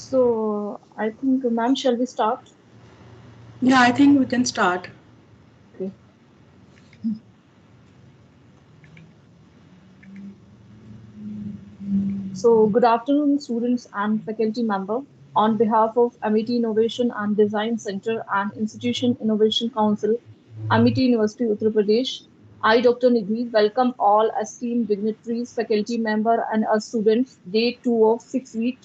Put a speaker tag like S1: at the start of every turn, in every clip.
S1: So I think, ma'am, shall we start?
S2: Yeah, I think we can start.
S1: Okay. So good afternoon, students and faculty member. On behalf of Amity Innovation and Design Center and Institution Innovation Council, Amity University, Uttar Pradesh, I, Dr. Nidhi, welcome all esteemed dignitaries, faculty member, and our students. Day two of 6 week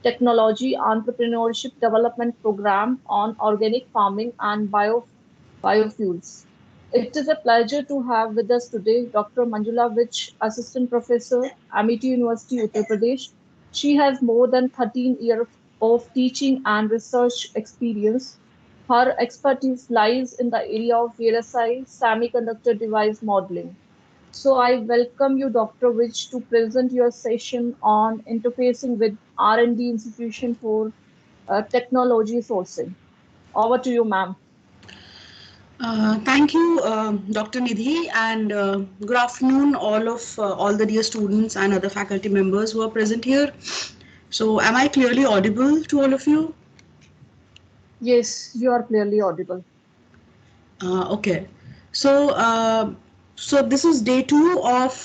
S1: Technology Entrepreneurship Development Program on Organic Farming and Biofuels. It is a pleasure to have with us today Dr. Manjula Vich, Assistant Professor, Amity University, Uttar Pradesh. She has more than 13 years of teaching and research experience. Her expertise lies in the area of VLSI semiconductor device modeling. So I welcome you, Dr. Vich, to present your session on interfacing with R&D institution for technology sourcing. Over to you, ma'am.
S2: Thank you, Dr. Nidhi, and good afternoon, all the dear students and other faculty members who are present here. So, am I clearly audible to all of you?
S1: Yes, you are clearly audible.
S2: Okay. So, so this is day two of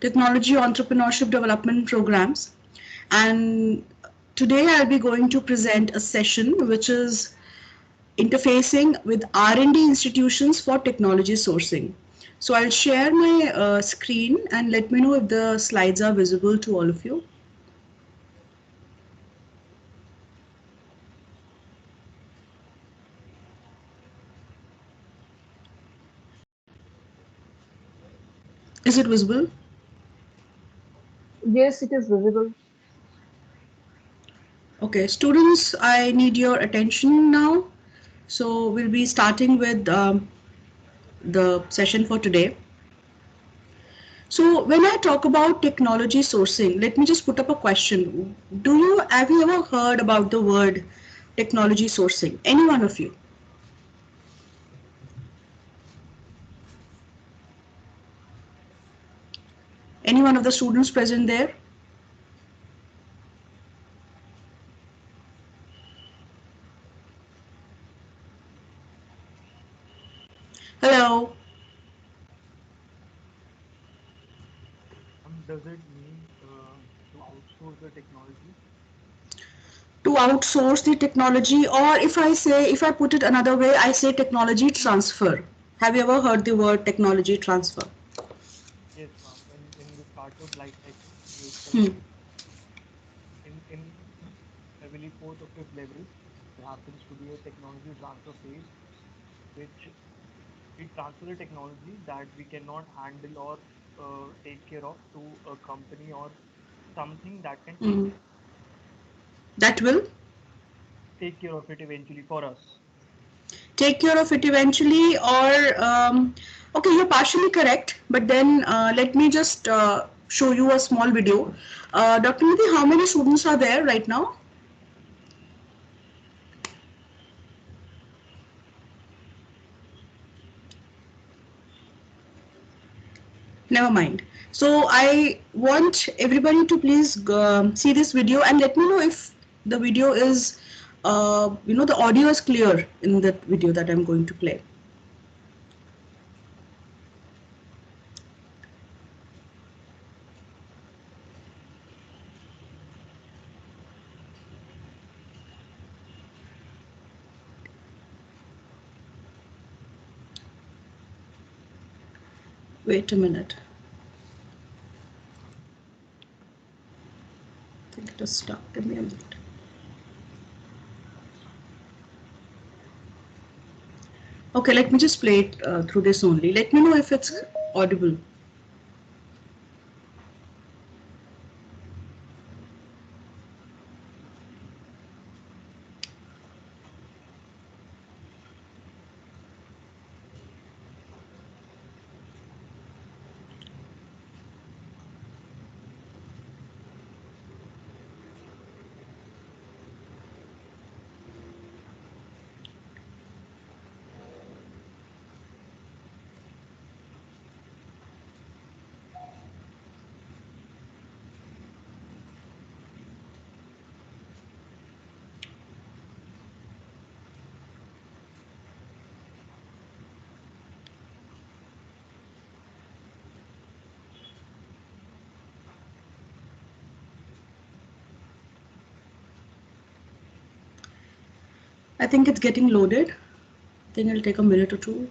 S2: technology entrepreneurship development programs, and today I'll be going to present a session which is interfacing with R&D institutions for technology sourcing. So I'll share my screen and let me know if the slides are visible to all of you. Is it visible?
S1: Yes, it is visible.
S2: Okay, students, I need your attention now. So we'll be starting with the session for today. So when I talk about technology sourcing, let me just put up a question. Have you ever heard about the word technology sourcing? Any one of you? Any one of the students present there? Hello.
S3: Does it mean to outsource the technology?
S2: To outsource the technology, or if I put it another way, I say technology transfer. Have you ever heard the word technology transfer?
S3: Yes, ma'am. In the startup life cycle,
S2: Hmm.
S3: in I believe fourth or fifth level, there happens to be a technology transfer phase, which we transfer the technology that we cannot handle or take care of to a company or something that can
S2: Hmm. That will
S3: take care of it eventually for us.
S2: take care of it eventually, or okay, you're partially correct, but then let me just show you a small video. Dr. Nidhi, how many students are there right now? Never mind. So I want everybody to please see this video and let me know if the video is, the audio is clear in that video that I'm going to play. Wait a minute. I think it is stuck. Give me a minute. Okay, let me just play it through this only. Let me know if it's audible. I think it's getting loaded. I think it'll take a minute or two.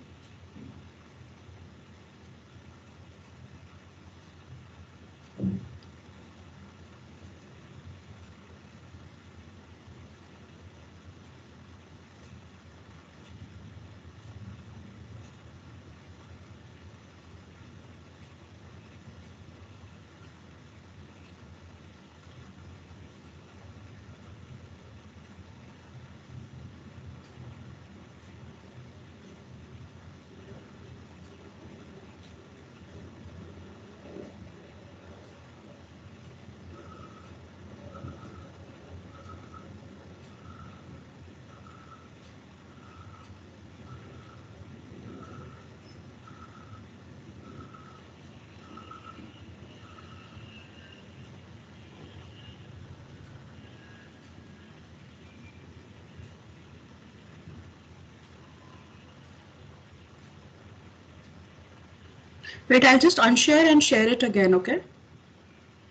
S2: Wait, I'll just unshare and share it again, okay?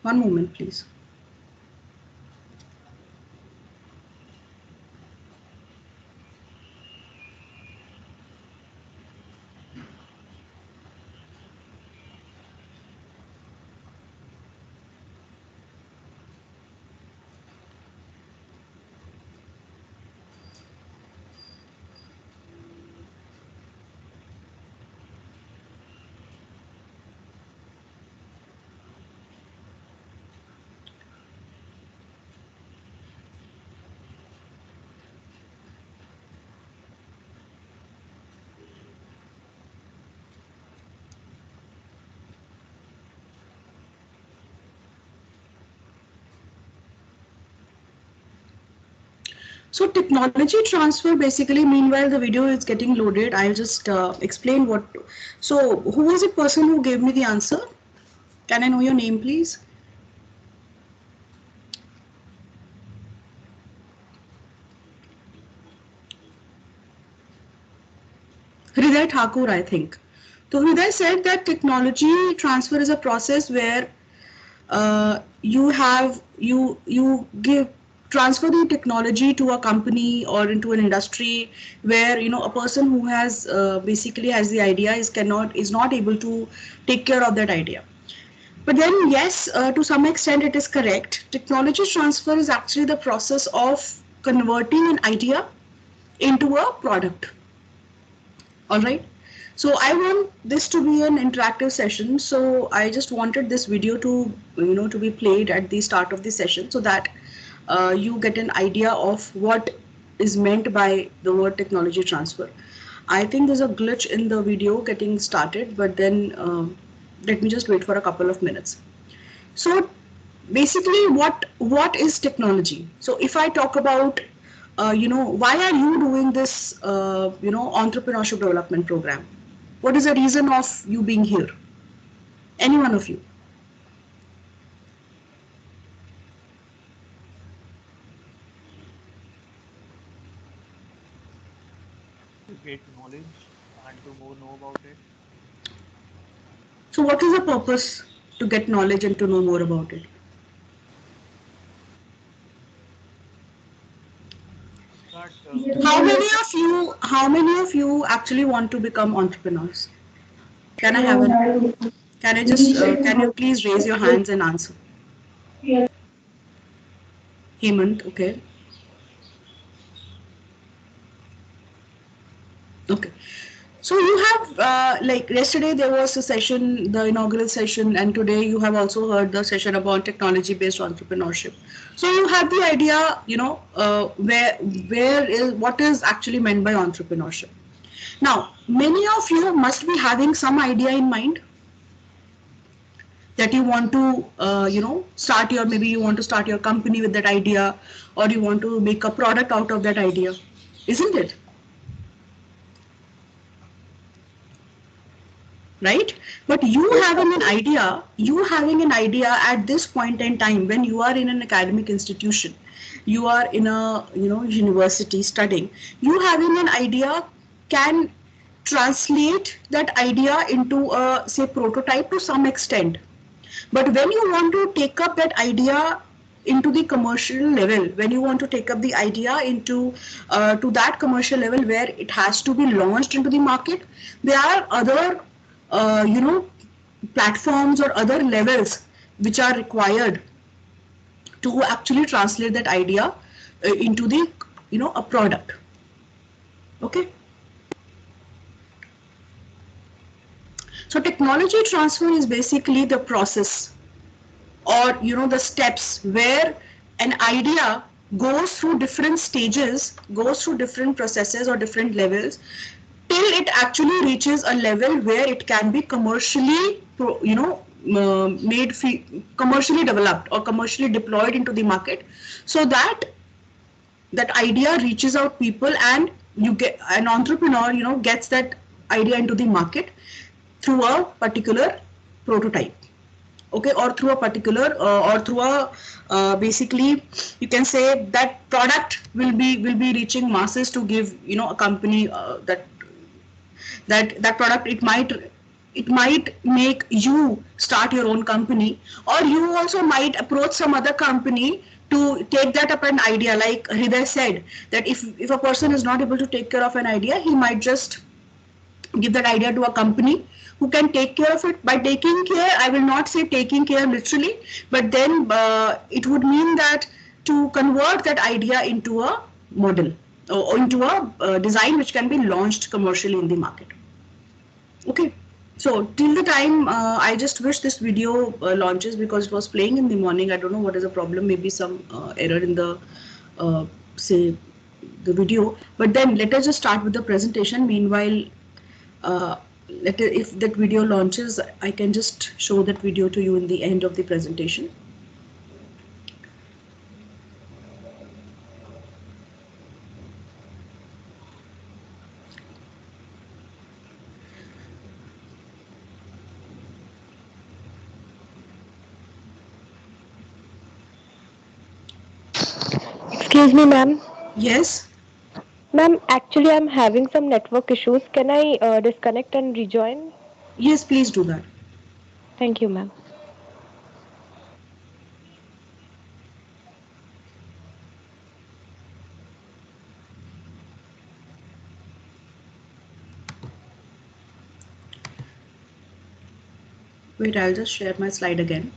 S2: One moment, please. So technology transfer, basically, meanwhile the video is getting loaded, I'll just explain what. So who was the person who gave me the answer? Can I know your name, please? Hriday Thakur, I think. So Hriday said that technology transfer is a process where you give transfer the technology to a company or into an industry where a person who has basically has the idea is not able to take care of that idea. But then yes, to some extent it is correct. Technology transfer is actually the process of converting an idea into a product. All right. So I want this to be an interactive session. So I just wanted this video to, to be played at the start of the session so that you get an idea of what is meant by the word technology transfer. I think there's a glitch in the video getting started, but then let me just wait for a couple of minutes. So basically, what is technology? So if I talk about why are you doing this entrepreneurship development program? What is the reason of you being here? Any one of you?
S3: To get knowledge and to more know about it.
S2: So what is the purpose to get knowledge and to know more about it?
S3: That
S2: How many of you actually want to become entrepreneurs? Can I have an can I just can you please raise your hands and answer? Hemant, okay. Okay. So you have like yesterday there was a session, the inaugural session, and today you have also heard the session about technology-based entrepreneurship. So you have the idea, where is what is actually meant by entrepreneurship. Now, many of you must be having some idea in mind that you want to, start your, maybe you want to start your company with that idea, or you want to make a product out of that idea, isn't it? Right? But you having an idea at this point in time when you are in an academic institution, you are in a university studying, you having an idea can translate that idea into a say prototype to some extent. But when you want to take up that idea into the commercial level, when you want to take up the idea into to that commercial level where it has to be launched into the market, there are other platforms or other levels which are required to actually translate that idea into the a product. Okay. So technology transfer is basically the process, or the steps where an idea goes through different stages, goes through different processes or different levels, till it actually reaches a level where it can be commercially made commercially developed or commercially deployed into the market, so that that idea reaches out people, and you get an entrepreneur gets that idea into the market through a particular prototype. Okay, or through a particular or through a basically you can say that product will be reaching masses to give a company that product. It might make you start your own company, or you also might approach some other company to take that up an idea. Like Hriday said, that if a person is not able to take care of an idea, he might just give that idea to a company who can take care of it. By taking care, I will not say taking care literally, but then it would mean that to convert that idea into a model, or into a design which can be launched commercially in the market. Okay. So till the time I just wish this video launches, because it was playing in the morning. I don't know what is the problem. Maybe some error in the say the video. But then let us just start with the presentation. Meanwhile, if that video launches, I can just show that video to you in the end of the presentation.
S4: Excuse me, ma'am.
S2: Yes.
S4: Ma'am, actually, I'm having some network issues. Can I disconnect and rejoin?
S2: Yes, please do that.
S4: Thank you, ma'am.
S2: Wait, I'll just share my slide again.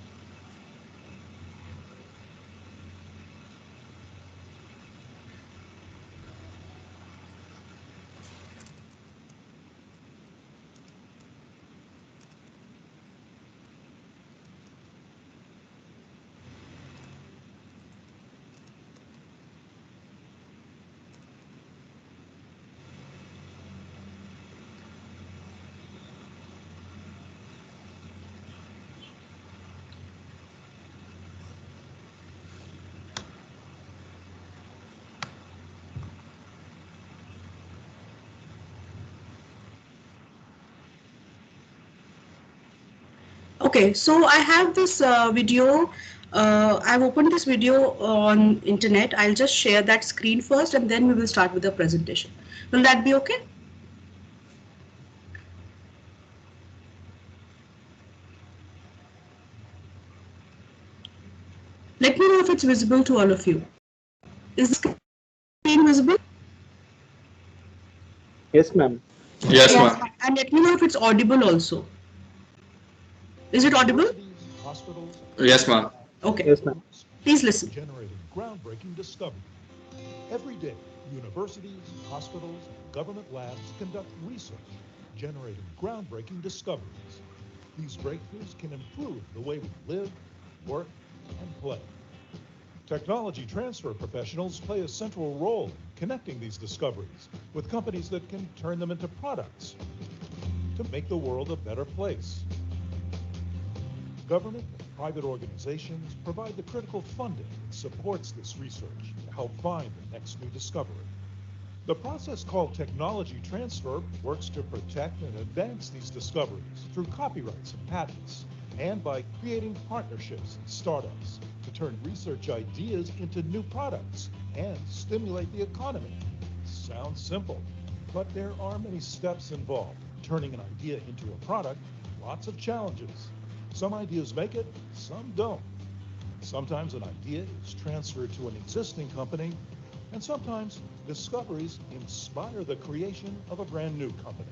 S2: Okay, so I have this video. I've opened this video on internet. I'll just share that screen first, and then we will start with the presentation. Will that be okay? Let me know if it's visible to all of you. Is the screen visible?
S5: Yes, ma'am.
S6: Yes, ma'am.
S2: And let me know if it's audible also. Is it audible?
S7: Hospitals,
S6: Yes, ma'am.
S2: Okay.
S5: Yes, ma'am.
S2: Please listen.
S7: generating groundbreaking discovery. Every day, universities, hospitals, and government labs conduct research, generating groundbreaking discoveries. These breakthroughs can improve the way we live, work, and play. Technology transfer professionals play a central role in connecting these discoveries with companies that can turn them into products to make the world a better place. Government and private organizations provide the critical funding that supports this research to help find the next new discovery. The process called technology transfer works to protect and advance these discoveries through copyrights and patents, and by creating partnerships and startups to turn research ideas into new products and stimulate the economy. Sounds simple, but there are many steps involved. Turning an idea into a product, lots of challenges. Some ideas make it, some don't. Sometimes an idea is transferred to an existing company, and sometimes discoveries inspire the creation of a brand new company.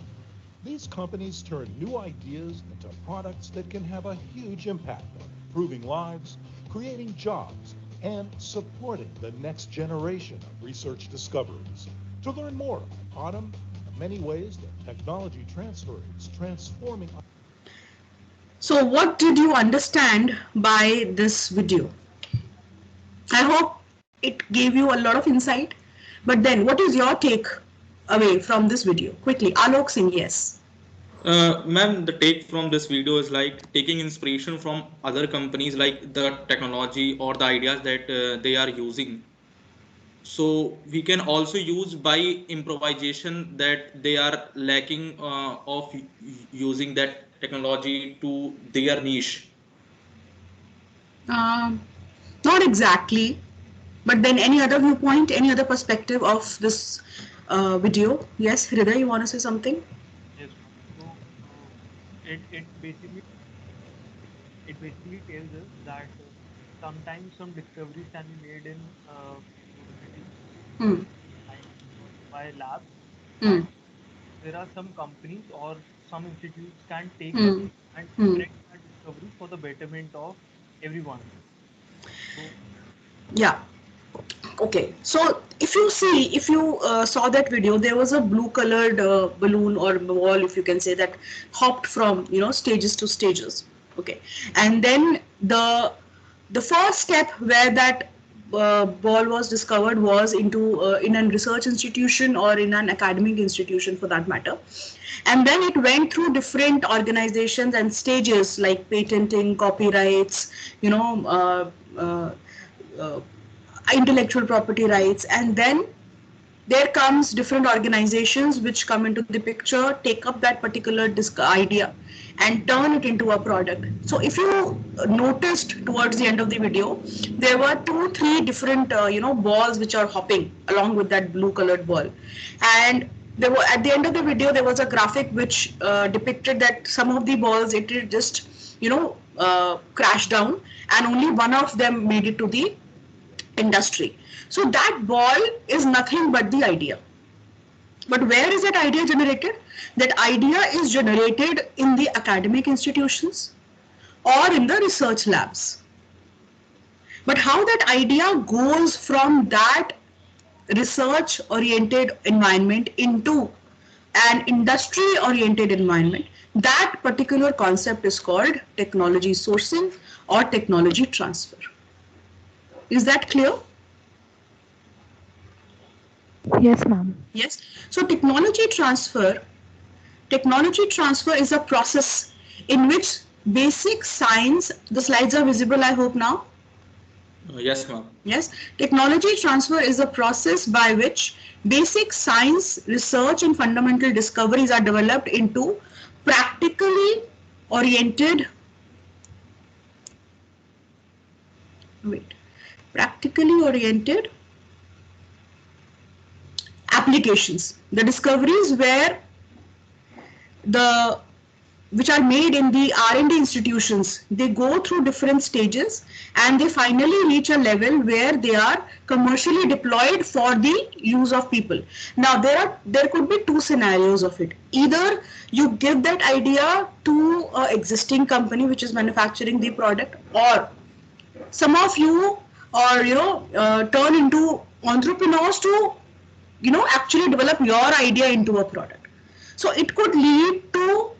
S7: These companies turn new ideas into products that can have a huge impact, improving lives, creating jobs, and supporting the next generation of research discoveries. To learn more about Autumn and the many ways that technology transfer is transforming.
S2: So what did you understand by this video? I hope it gave you a lot of insight. But then what is your take away from this video? Quickly, Alok Singh, yes.
S5: Ma'am, the take from this video is like taking inspiration from other companies, like the technology or the ideas that they are using. So we can also use by improvisation that they are lacking of using that technology to their niche.
S2: Not exactly, but then any other viewpoint, any other perspective of this video? Yes, Hriday, you want to say something?
S3: Yes, ma'am. So it basically tells us that sometimes some discoveries can be made in university
S2: Hmm.
S3: and by labs,
S2: Hmm.
S3: and there are some companies or some institutes can take that
S2: Hmm.
S3: and
S2: Hmm.
S3: spread that discovery for the betterment of everyone. So
S2: Yeah. Okay. So if you see, if you saw that video, there was a blue colored balloon or ball, if you can say, that hopped from, stages to stages. Okay. And then the first step where that ball was discovered was into in a research institution or in an academic institution for that matter. And then it went through different organizations and stages like patenting, copyrights, you know, uh, intellectual property rights, and then there comes different organizations which come into the picture, take up that particular idea and turn it into a product. So if you noticed towards the end of the video, there were 2-3 different balls which are hopping along with that blue colored ball. And there were, at the end of the video, there was a graphic which depicted that some of the balls, it just crashed down, and only one of them made it to the industry. So that ball is nothing but the idea. But where is that idea generated? That idea is generated in the academic institutions or in the research labs. But how that idea goes from that research oriented environment into an industry oriented environment, that particular concept is called technology sourcing or technology transfer. Is that clear?
S4: Yes, ma'am.
S2: Yes. So technology transfer is a process in which basic science, the slides are visible, I hope now.
S5: Yes, ma'am.
S2: Yes. Technology transfer is a process by which basic science, research and fundamental discoveries are developed into practically oriented practically oriented applications. The discoveries which are made in the R&D institutions, they go through different stages and they finally reach a level where they are commercially deployed for the use of people. Now there could be two scenarios of it. Either you give that idea to an existing company which is manufacturing the product, or some of you turn into entrepreneurs to actually develop your idea into a product. So it could lead to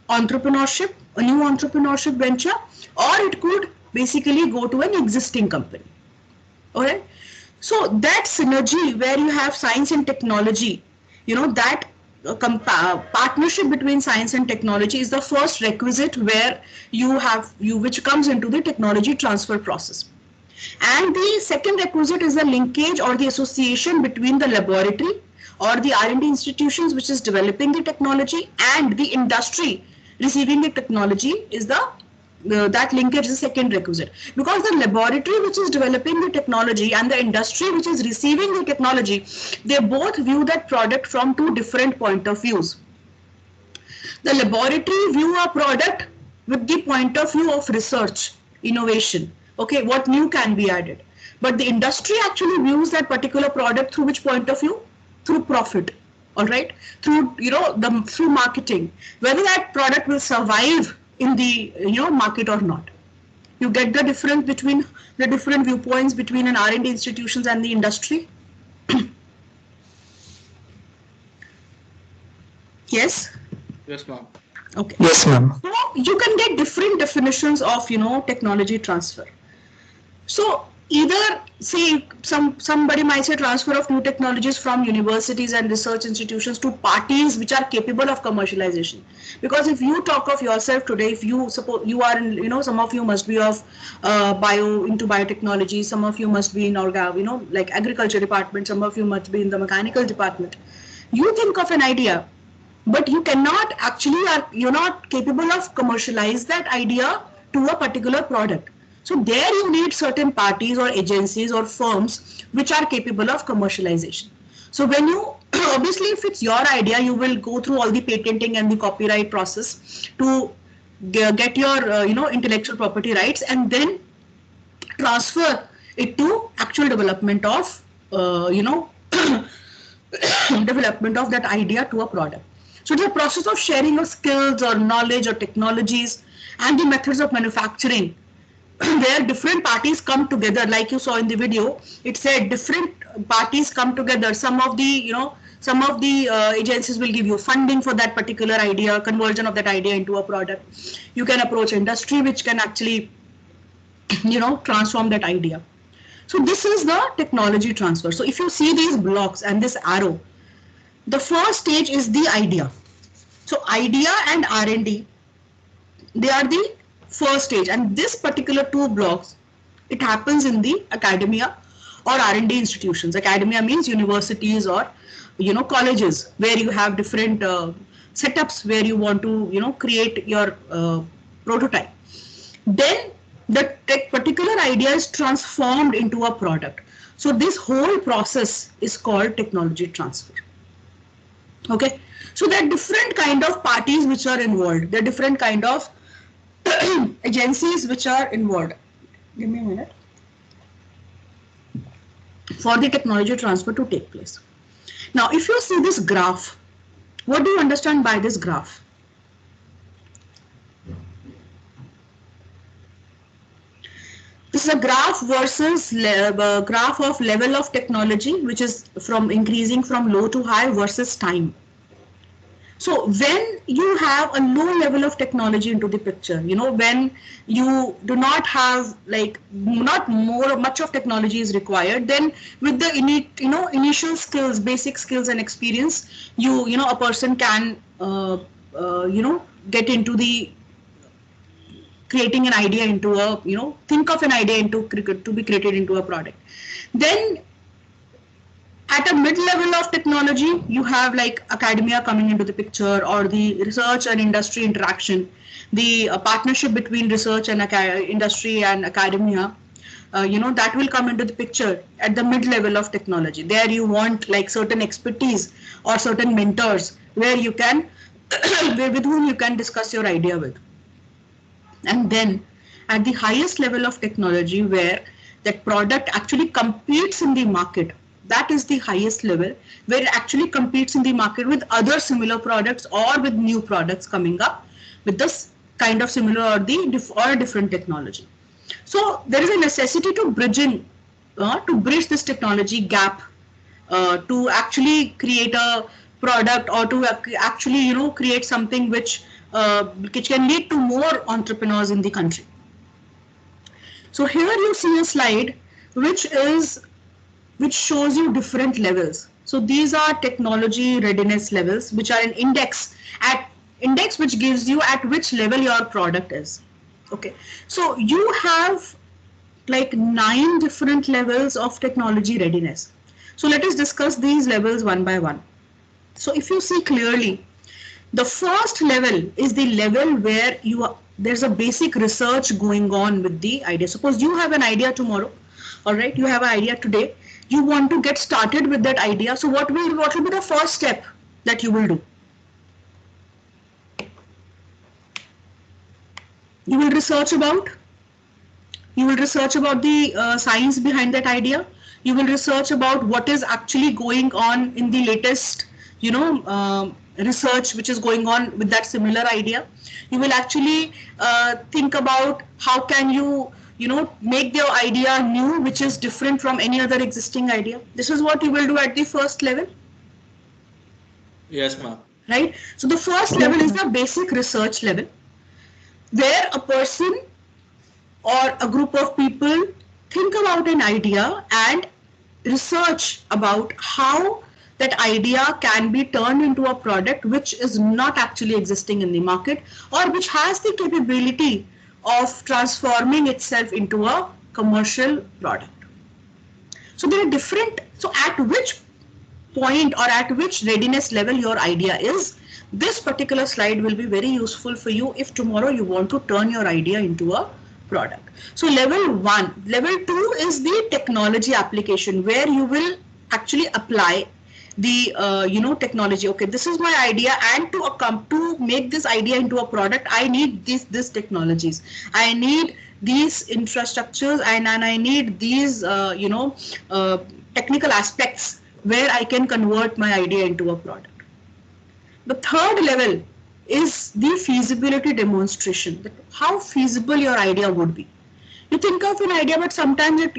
S2: entrepreneurship, a new entrepreneurship venture, or it could basically go to an existing company. Okay, so that synergy where you have science and technology, that partnership between science and technology is the first requisite where which comes into the technology transfer process. And the second requisite is the linkage or the association between the laboratory or the R&D institutions which is developing the technology and the industry receiving the technology is that linkage is the second requisite, because the laboratory which is developing the technology and the industry which is receiving the technology, they both view that product from two different point of views. The laboratory view a product with the point of view of research, innovation. Okay, what new can be added? But the industry actually views that particular product through which point of view? Through profit. All right, through through marketing, whether that product will survive in the market or not. You get the difference between the different viewpoints between an R&D institutions and the industry. Yes.
S5: Yes, ma'am.
S2: Okay.
S6: Yes, ma'am.
S2: So you can get different definitions of technology transfer. So either say somebody might say transfer of new technologies from universities and research institutions to parties which are capable of commercialization. Because if you talk of yourself today, if you suppose you are in some of you must be of into biotechnology, some of you must be in like agriculture department, some of you must be in the mechanical department. You think of an idea, but you cannot actually you're not capable of commercialize that idea to a particular product. So there you need certain parties or agencies or firms which are capable of commercialization. So when you obviously if it's your idea, you will go through all the patenting and the copyright process to get your intellectual property rights and then transfer it to actual development of development of that idea to a product. So it's a process of sharing of skills or knowledge or technologies and the methods of manufacturing where different parties come together. Like you saw in the video, it said different parties come together. Some of the agencies will give you funding for that particular idea, conversion of that idea into a product. You can approach industry which can actually transform that idea. So this is the technology transfer. So if you see these blocks and this arrow, the first stage is the idea. So idea and R&D, they are the first stage, and this particular two blocks, it happens in the academia or R&D institutions. Academia means universities or colleges where you have different setups where you want to create your prototype. Then the particular idea is transformed into a product. So this whole process is called technology transfer. Okay, so there are different kind of parties which are involved. There are different kind of agencies which are involved. Give me a minute. For the technology transfer to take place. Now, if you see this graph, what do you understand by this graph? This is a graph versus graph of level of technology, which is from increasing from low to high versus time. So when you have a low level of technology into the picture, when you do not have not much of technology is required, then with the initial skills, basic skills and experience, a person can get into the creating an idea into a think of an idea into to be created into a product. Then at a mid-level of technology, you have like academia coming into the picture, or the research and industry interaction, the partnership between research and industry and academia, that will come into the picture at the mid-level of technology. There you want like certain expertise or certain mentors where you can with whom you can discuss your idea with. And then at the highest level of technology, where that product actually competes in the market, that is the highest level where it actually competes in the market with other similar products or with new products coming up with this kind of similar or a different technology. So there is a necessity to bridge this technology gap to actually create a product, or to actually create something which can lead to more entrepreneurs in the country. So here you see a slide which shows you different levels. So these are technology readiness levels, which are an index which gives you at which level your product is. Okay, so you have like 9 different levels of technology readiness. So let us discuss these levels one by one. So if you see clearly, the first level is the level where there's a basic research going on with the idea. Suppose you have an idea tomorrow, all right, you have an idea today, you want to get started with that idea. So what will be the first step that you will do? You will research about You will research about the science behind that idea. You will research about what is actually going on in the latest, research which is going on with that similar idea. You will actually think about how can you, make the idea new, which is different from any other existing idea. This is what you will do at the first level.
S5: Yes, ma'am.
S2: Right? So the first level is the basic research level, where a person or a group of people think about an idea and research about how that idea can be turned into a product which is not actually existing in the market, or which has the capability of transforming itself into a commercial product. So there are different, so at which point or at which readiness level your idea is, this particular slide will be very useful for you if tomorrow you want to turn your idea into a product. So level 1, level 2 is the technology application, where you will actually apply the technology. Okay, this is my idea, and to make this idea into a product, I need these technologies, I need these infrastructures, and I need these technical aspects where I can convert my idea into a product. The third level is the feasibility demonstration, that how feasible your idea would be. You think of an idea, but sometimes it,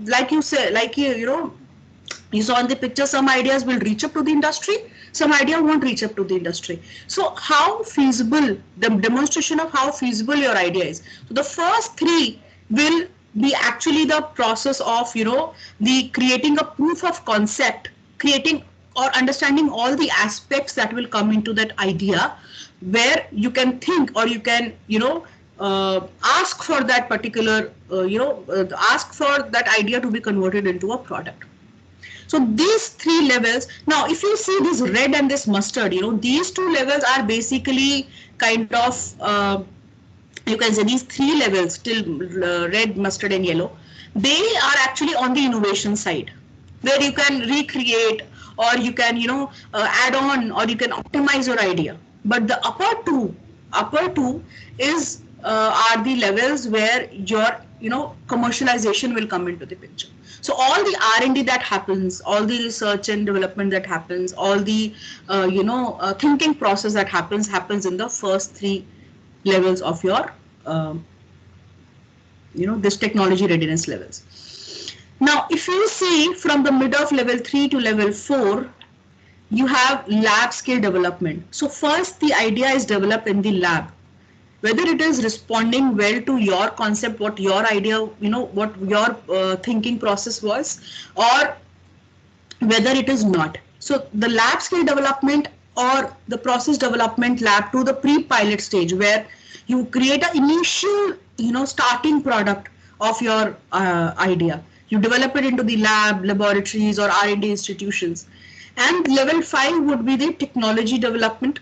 S2: like you say, like you saw in the picture, some ideas will reach up to the industry, some idea won't reach up to the industry. So how feasible, the demonstration of how feasible your idea is. So the first 3 will be actually the process of, the creating a proof of concept, creating or understanding all the aspects that will come into that idea, where you can think, or you can, ask for that particular, ask for that idea to be converted into a product. So these 3 levels, now if you see this red and this mustard, these 2 levels are basically kind of, you can say these 3 levels till red, mustard and yellow, they are actually on the innovation side, where you can recreate, or you can, add on, or you can optimize your idea. But the upper two is are the levels where your, commercialization will come into the picture. So all the R&D that happens, all the research and development that happens, all the, thinking process that happens in the first 3 levels of your, this technology readiness levels. Now, if you see from the mid of level 3 to level 4, you have lab scale development. So first the idea is developed in the lab, whether it is responding well to your concept, what your idea, what your thinking process was, or whether it is not. So the lab scale development or the process development lab to the pre-pilot stage, where you create an initial, starting product of your idea. You develop it into the lab, laboratories, or R&D institutions. And level 5 would be the technology development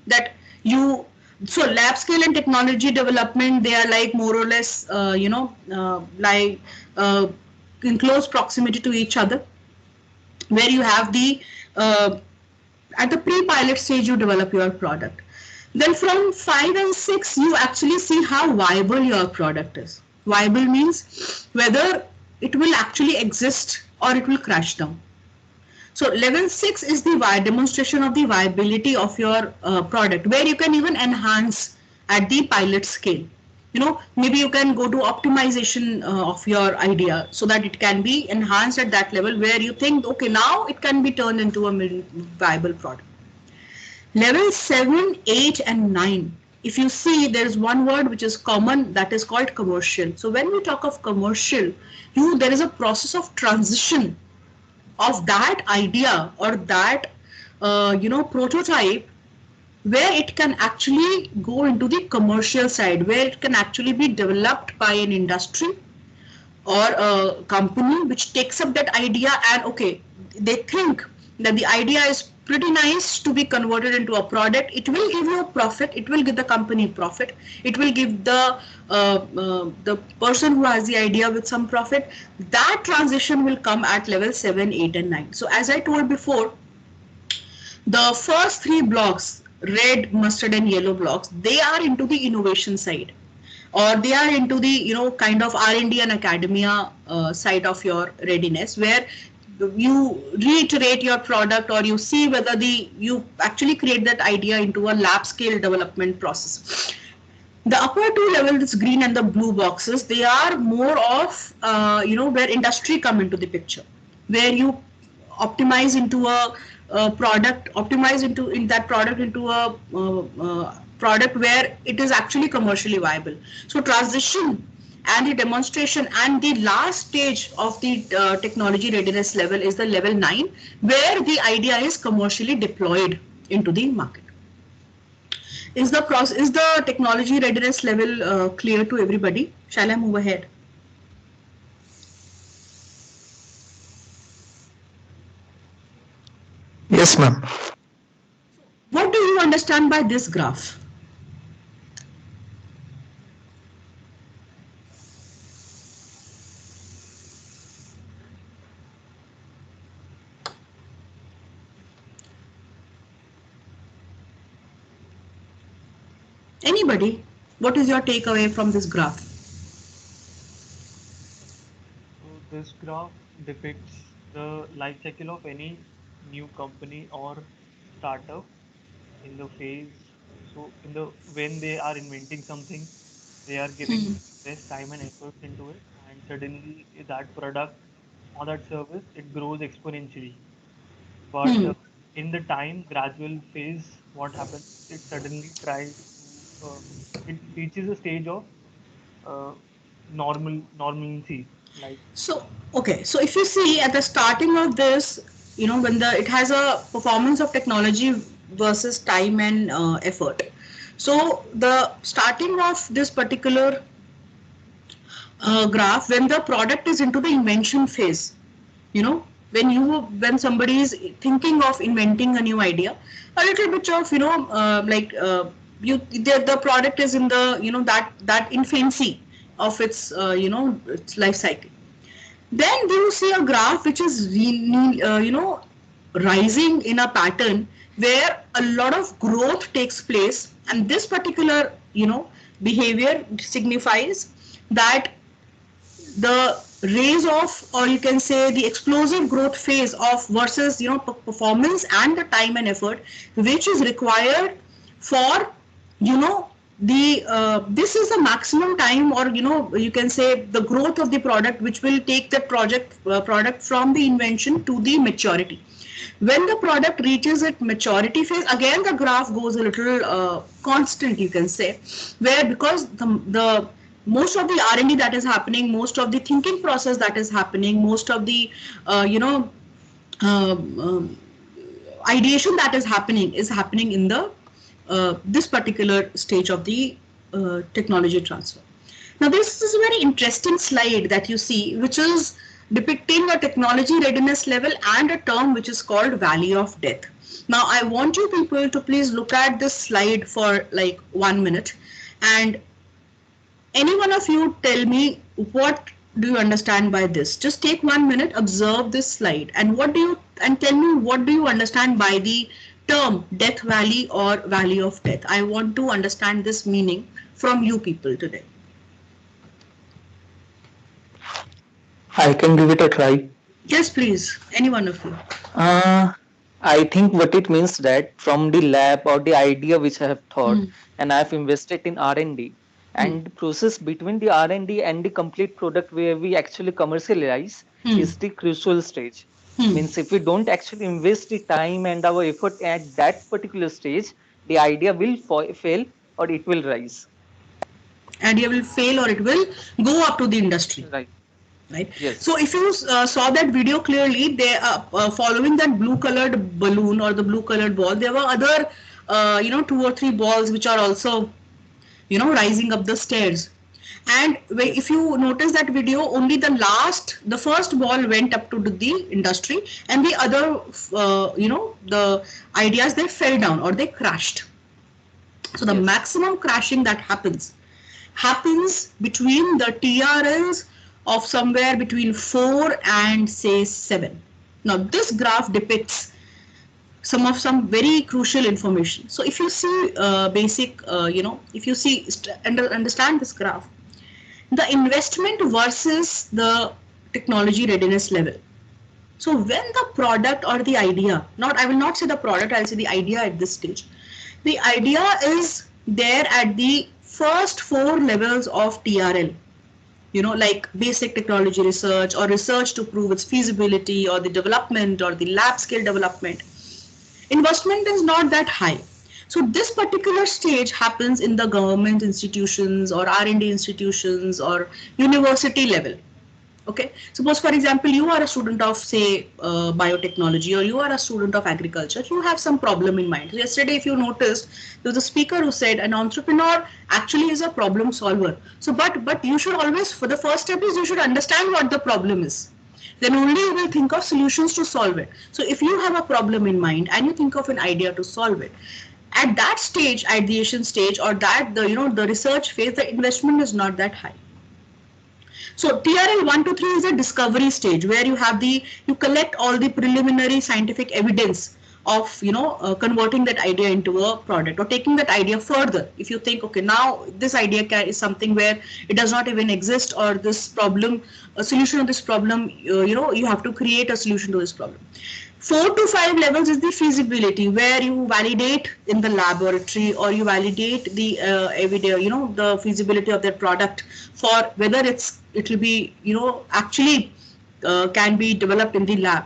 S2: that you, so lab scale and technology development, they are like more or less, like in close proximity to each other, where you have the, at the pre-pilot stage, you develop your product. Then from 5 and 6, you actually see how viable your product is. Viable means whether it will actually exist or it will crash down. So level 6 is the demonstration of the viability of your product, where you can even enhance at the pilot scale. Maybe you can go to optimization of your idea so that it can be enhanced at that level, where you think, okay, now it can be turned into a viable product. Level 7, 8 and 9. If you see, there is one word which is common, that is called commercial. So when we talk of commercial, there is a process of transition of that idea or that prototype, where it can actually go into the commercial side, where it can actually be developed by an industry or a company which takes up that idea, and okay, they think that the idea is pretty nice to be converted into a product. It will give you a profit, it will give the company profit, it will give the person who has the idea with some profit. That transition will come at level 7, 8 and 9. So as I told before, the first 3 blocks, red, mustard and yellow blocks, they are into the innovation side. or they are into the kind of R&D and academia side of your readiness, where you reiterate your product, or you see whether you actually create that idea into a lab scale development process. The upper two levels, green and the blue boxes, they are more of where industry come into the picture, where you optimize into a product, optimize in that product into a product where it is actually commercially viable. So transition and the demonstration and the last stage of the technology readiness level is the level 9, where the idea is commercially deployed into the market. Is the technology readiness level clear to everybody? Shall I move ahead?
S6: Yes, ma'am.
S2: What do you understand by this graph? Anybody? What is your takeaway from this graph?
S3: So this graph depicts the life cycle of any new company or startup in the phase. So when they are inventing something, they are giving less time and effort into it, and suddenly that product or that service, it grows exponentially. But in the time gradual phase, what happens, it suddenly tries to it reaches a stage of uh, normalcy, like.
S2: So, okay, so if you see at the starting of this, when it has a performance of technology versus time and effort. So the starting of this particular graph, when the product is into the invention phase, when somebody is thinking of inventing a new idea, a little bit of the product is in the that infancy of its its life cycle. Then you see a graph which is rising in a pattern where a lot of growth takes place, and this particular behavior signifies that the raise of, or you can say the explosive growth phase of versus performance and the time and effort which is required for the this is the maximum time, or you can say the growth of the product which will take the product from the invention to the maturity. When the product reaches its maturity phase, again the graph goes a little constant, you can say, where because the most of the R&D that is happening, most of the thinking process that is happening, most of the ideation that is happening in the this particular stage of the technology transfer. Now this is a very interesting slide that you see, which is depicting a technology readiness level and a term which is called valley of death. Now I want you people to please look at this slide for like 1 minute, and any one of you tell me what do you understand by this. Just take 1 minute, observe this slide, and tell me what do you understand by the term death valley or valley of death. I want to understand this meaning from you people today.
S6: I can give it a try.
S2: Yes, please. Any one of you.
S6: I think what it means that from the lab or the idea which I have thought, and I have invested in R&D, and the process between the R&D and the complete product where we actually commercialize is the crucial stage. Means if we don't actually invest the time and our effort at that particular stage, the idea will fail or it will rise.
S2: Idea will fail or it will go up to the industry.
S6: Right. Yes.
S2: So if you saw that video clearly, they following that blue colored balloon or the blue colored ball, there were other 2 or 3 balls which are also rising up the stairs. And if you notice that video, only the first ball went up to the industry, and the other the ideas, they fell down or they crashed. So the maximum crashing that happens between the TRLs of somewhere between 4 and say 7. Now this graph depicts some very crucial information. So if you see if you see understand this graph, the investment versus the technology readiness level. So when the product or the idea, I will not say the product, I'll say the idea at this stage. The idea is there at the first 4 levels of TRL, like basic technology research or research to prove its feasibility or the development or the lab scale development. Investment is not that high. So this particular stage happens in the government institutions or R&D institutions or university level. Okay, suppose for example you are a student of say biotechnology, or you are a student of agriculture. You have some problem in mind. Yesterday, if you noticed, there was a speaker who said an entrepreneur actually is a problem solver. So but you should always, for the first step is you should understand what the problem is. Then only you will think of solutions to solve it. So if you have a problem in mind and you think of an idea to solve it, at that stage, ideation stage, or that the research phase, the investment is not that high. So TRL 1 to 3 is a discovery stage where you collect all the preliminary scientific evidence of converting that idea into a product or taking that idea further. If you think, okay, now this idea is something where it does not even exist, or this problem, a solution of this problem, you have to create a solution to this problem. 4 to 5 levels is the feasibility, where you validate in the laboratory or you validate the the feasibility of that product for whether it will be actually can be developed in the lab.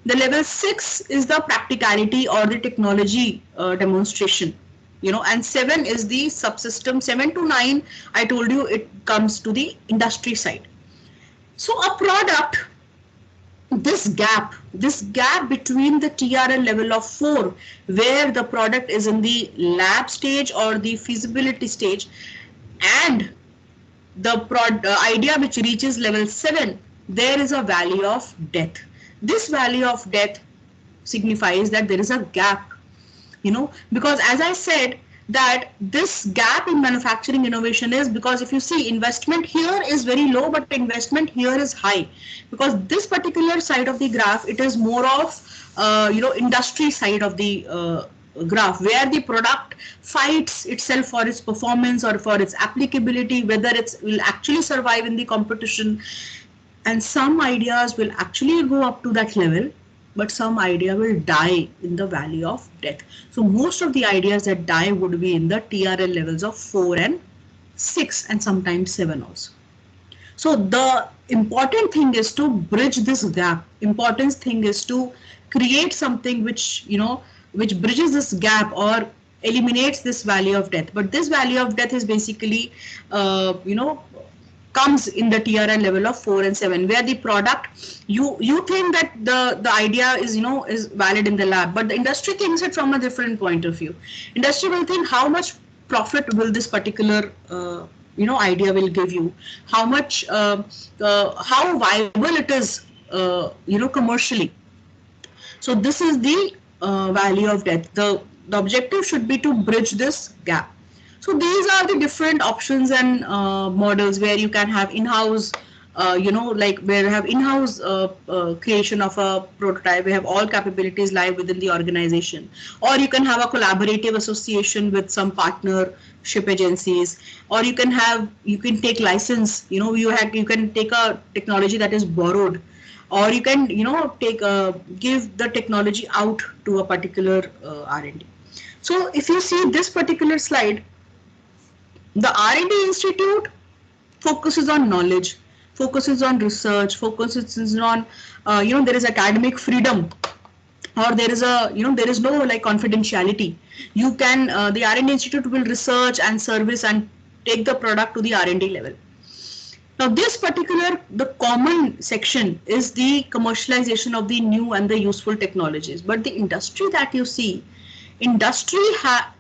S2: The level 6 is the practicality or the technology demonstration, and 7 is the subsystem. 7 to 9, I told you, it comes to the industry side. So a product, this gap between the TRL level of 4, where the product is in the lab stage or the feasibility stage, and the idea which reaches level 7, there is a valley of death. This valley of death signifies that there is a gap, because as I said, that this gap in manufacturing innovation is because if you see, investment here is very low, but investment here is high, because this particular side of the graph, it is more of industry side of the graph, where the product fights itself for its performance or for its applicability, whether it will actually survive in the competition. And some ideas will actually go up to that level, but some idea will die in the valley of death. So most of the ideas that die would be in the TRL levels of 4 and 6 and sometimes 7 also. So the important thing is to bridge this gap. Important thing is to create something which which bridges this gap or eliminates this valley of death. But this valley of death is basically comes in the TRL level of 4 and 7, where the product, you think that the idea is is valid in the lab, but the industry thinks it from a different point of view. Industry will think how much profit will this particular idea will give you, how much how viable it is commercially. So this is the valley of death. The objective should be to bridge this gap. So these are the different options and models where you can have in-house, like where you have in-house creation of a prototype. We have all capabilities live within the organization, or you can have a collaborative association with some partnership agencies, or you can take license. You can take a technology that is borrowed, or you can give the technology out to a particular R&D. So if you see this particular slide, the R&D institute focuses on knowledge, focuses on research, focuses on there is academic freedom, or there is there is no like confidentiality. You can the R&D institute will research and service and take the product to the R&D level. Now this particular, the common section is the commercialization of the new and the useful technologies. But the industry that you see, industry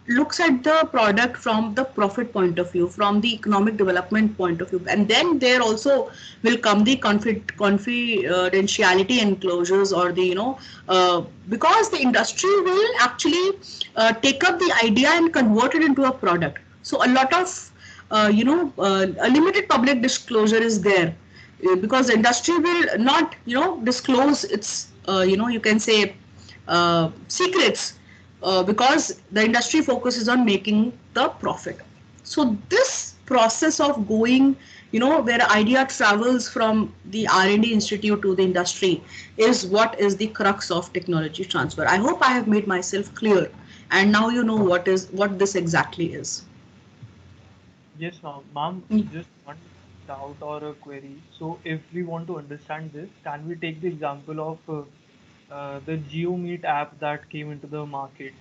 S2: looks at the product from the profit point of view, from the economic development point of view, and then there also will come the confidentiality enclosures, or the because the industry will actually take up the idea and convert it into a product. So a lot of a limited public disclosure is there, because the industry will not disclose its you can say secrets because the industry focuses on making the profit. So this process of going, where idea travels from the R&D institute to the industry is what is the crux of technology transfer. I hope I have made myself clear, and now you know what this exactly is.
S3: Yes, ma'am.
S2: Mm.
S3: Just one doubt or a query. So, if we want to understand this, can we take the example of the GeoMeet app that came into the market?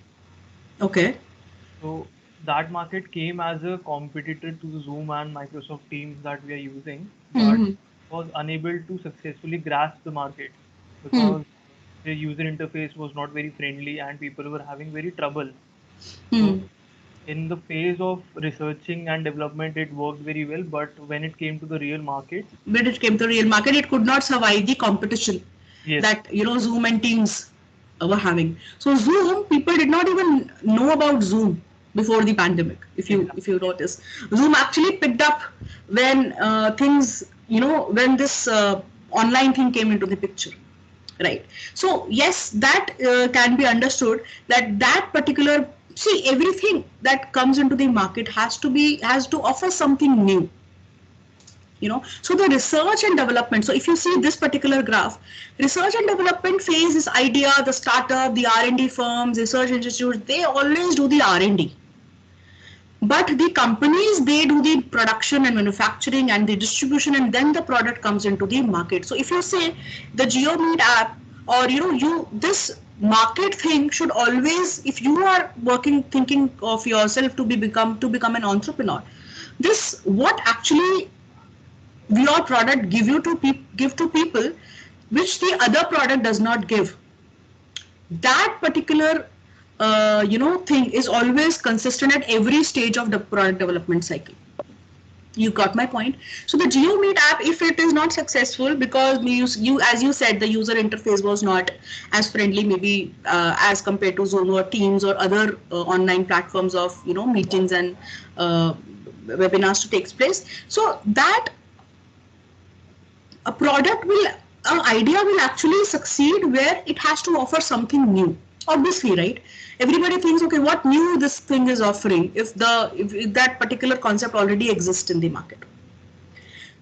S2: Okay.
S3: So, that market came as a competitor to Zoom and Microsoft Teams that we are using, but
S2: Hmm.
S3: was unable to successfully grasp the market
S2: Hmm.
S3: because the user interface was not very friendly and people were having very trouble.
S2: Hmm.
S3: So, in the phase of researching and development, it worked very well, but when it came to the real market,
S2: When it came to real market, it could not survive the competition
S3: yes,
S2: that Zoom and Teams were having. So Zoom, people did not even know about Zoom before the pandemic. If you
S3: exactly,
S2: notice, Zoom actually picked up when things, when this online thing came into the picture, right? So yes, that can be understood, that particular, see, everything that comes into the market has to offer something new. So the research and development, so if you see this particular graph, research and development phase is idea, the startup, the R&D firms, research institutes, they always do the R&D, but the companies, they do the production and manufacturing and the distribution, and then the product comes into the market. So if you say the GeoMeet app, or you this market thing should always, if you are working, thinking of yourself to become an entrepreneur, this what actually your product give to people, which the other product does not give. That particular thing is always consistent at every stage of the product development cycle. You got my point. So the GeoMeet app, if it is not successful because you as you said, the user interface was not as friendly, maybe as compared to Zoom or Teams or other online platforms of meetings and webinars to take place. So that a product will an idea will actually succeed where it has to offer something new, obviously, right? Everybody thinks, okay, what new this thing is offering if that particular concept already exists in the market.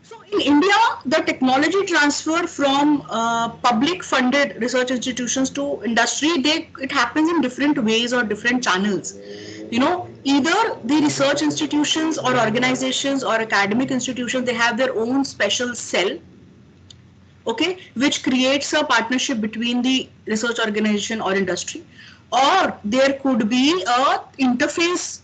S2: So in India, the technology transfer from public funded research institutions to industry, it happens in different ways or different channels. Either the research institutions or organizations or academic institutions, they have their own special cell, okay, which creates a partnership between the research organization or industry, or there could be a interface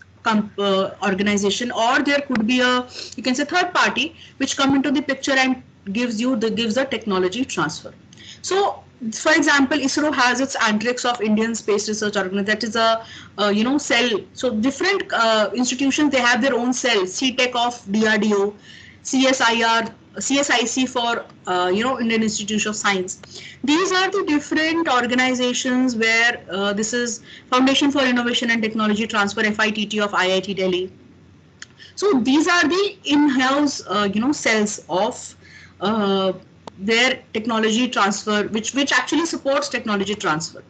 S2: organization, or there could be a, you can say, third party which come into the picture and gives the technology transfer. So for example, ISRO has its Antrix of Indian Space Research Organization, that is a cell. So different institutions, they have their own cells. CTEC of DRDO, CSIR, CSIC for Indian Institute of Science. These are the different organizations where this is Foundation for Innovation and Technology Transfer, FITT of IIT Delhi. So these are the in-house cells of their technology transfer, which actually supports technology transfer.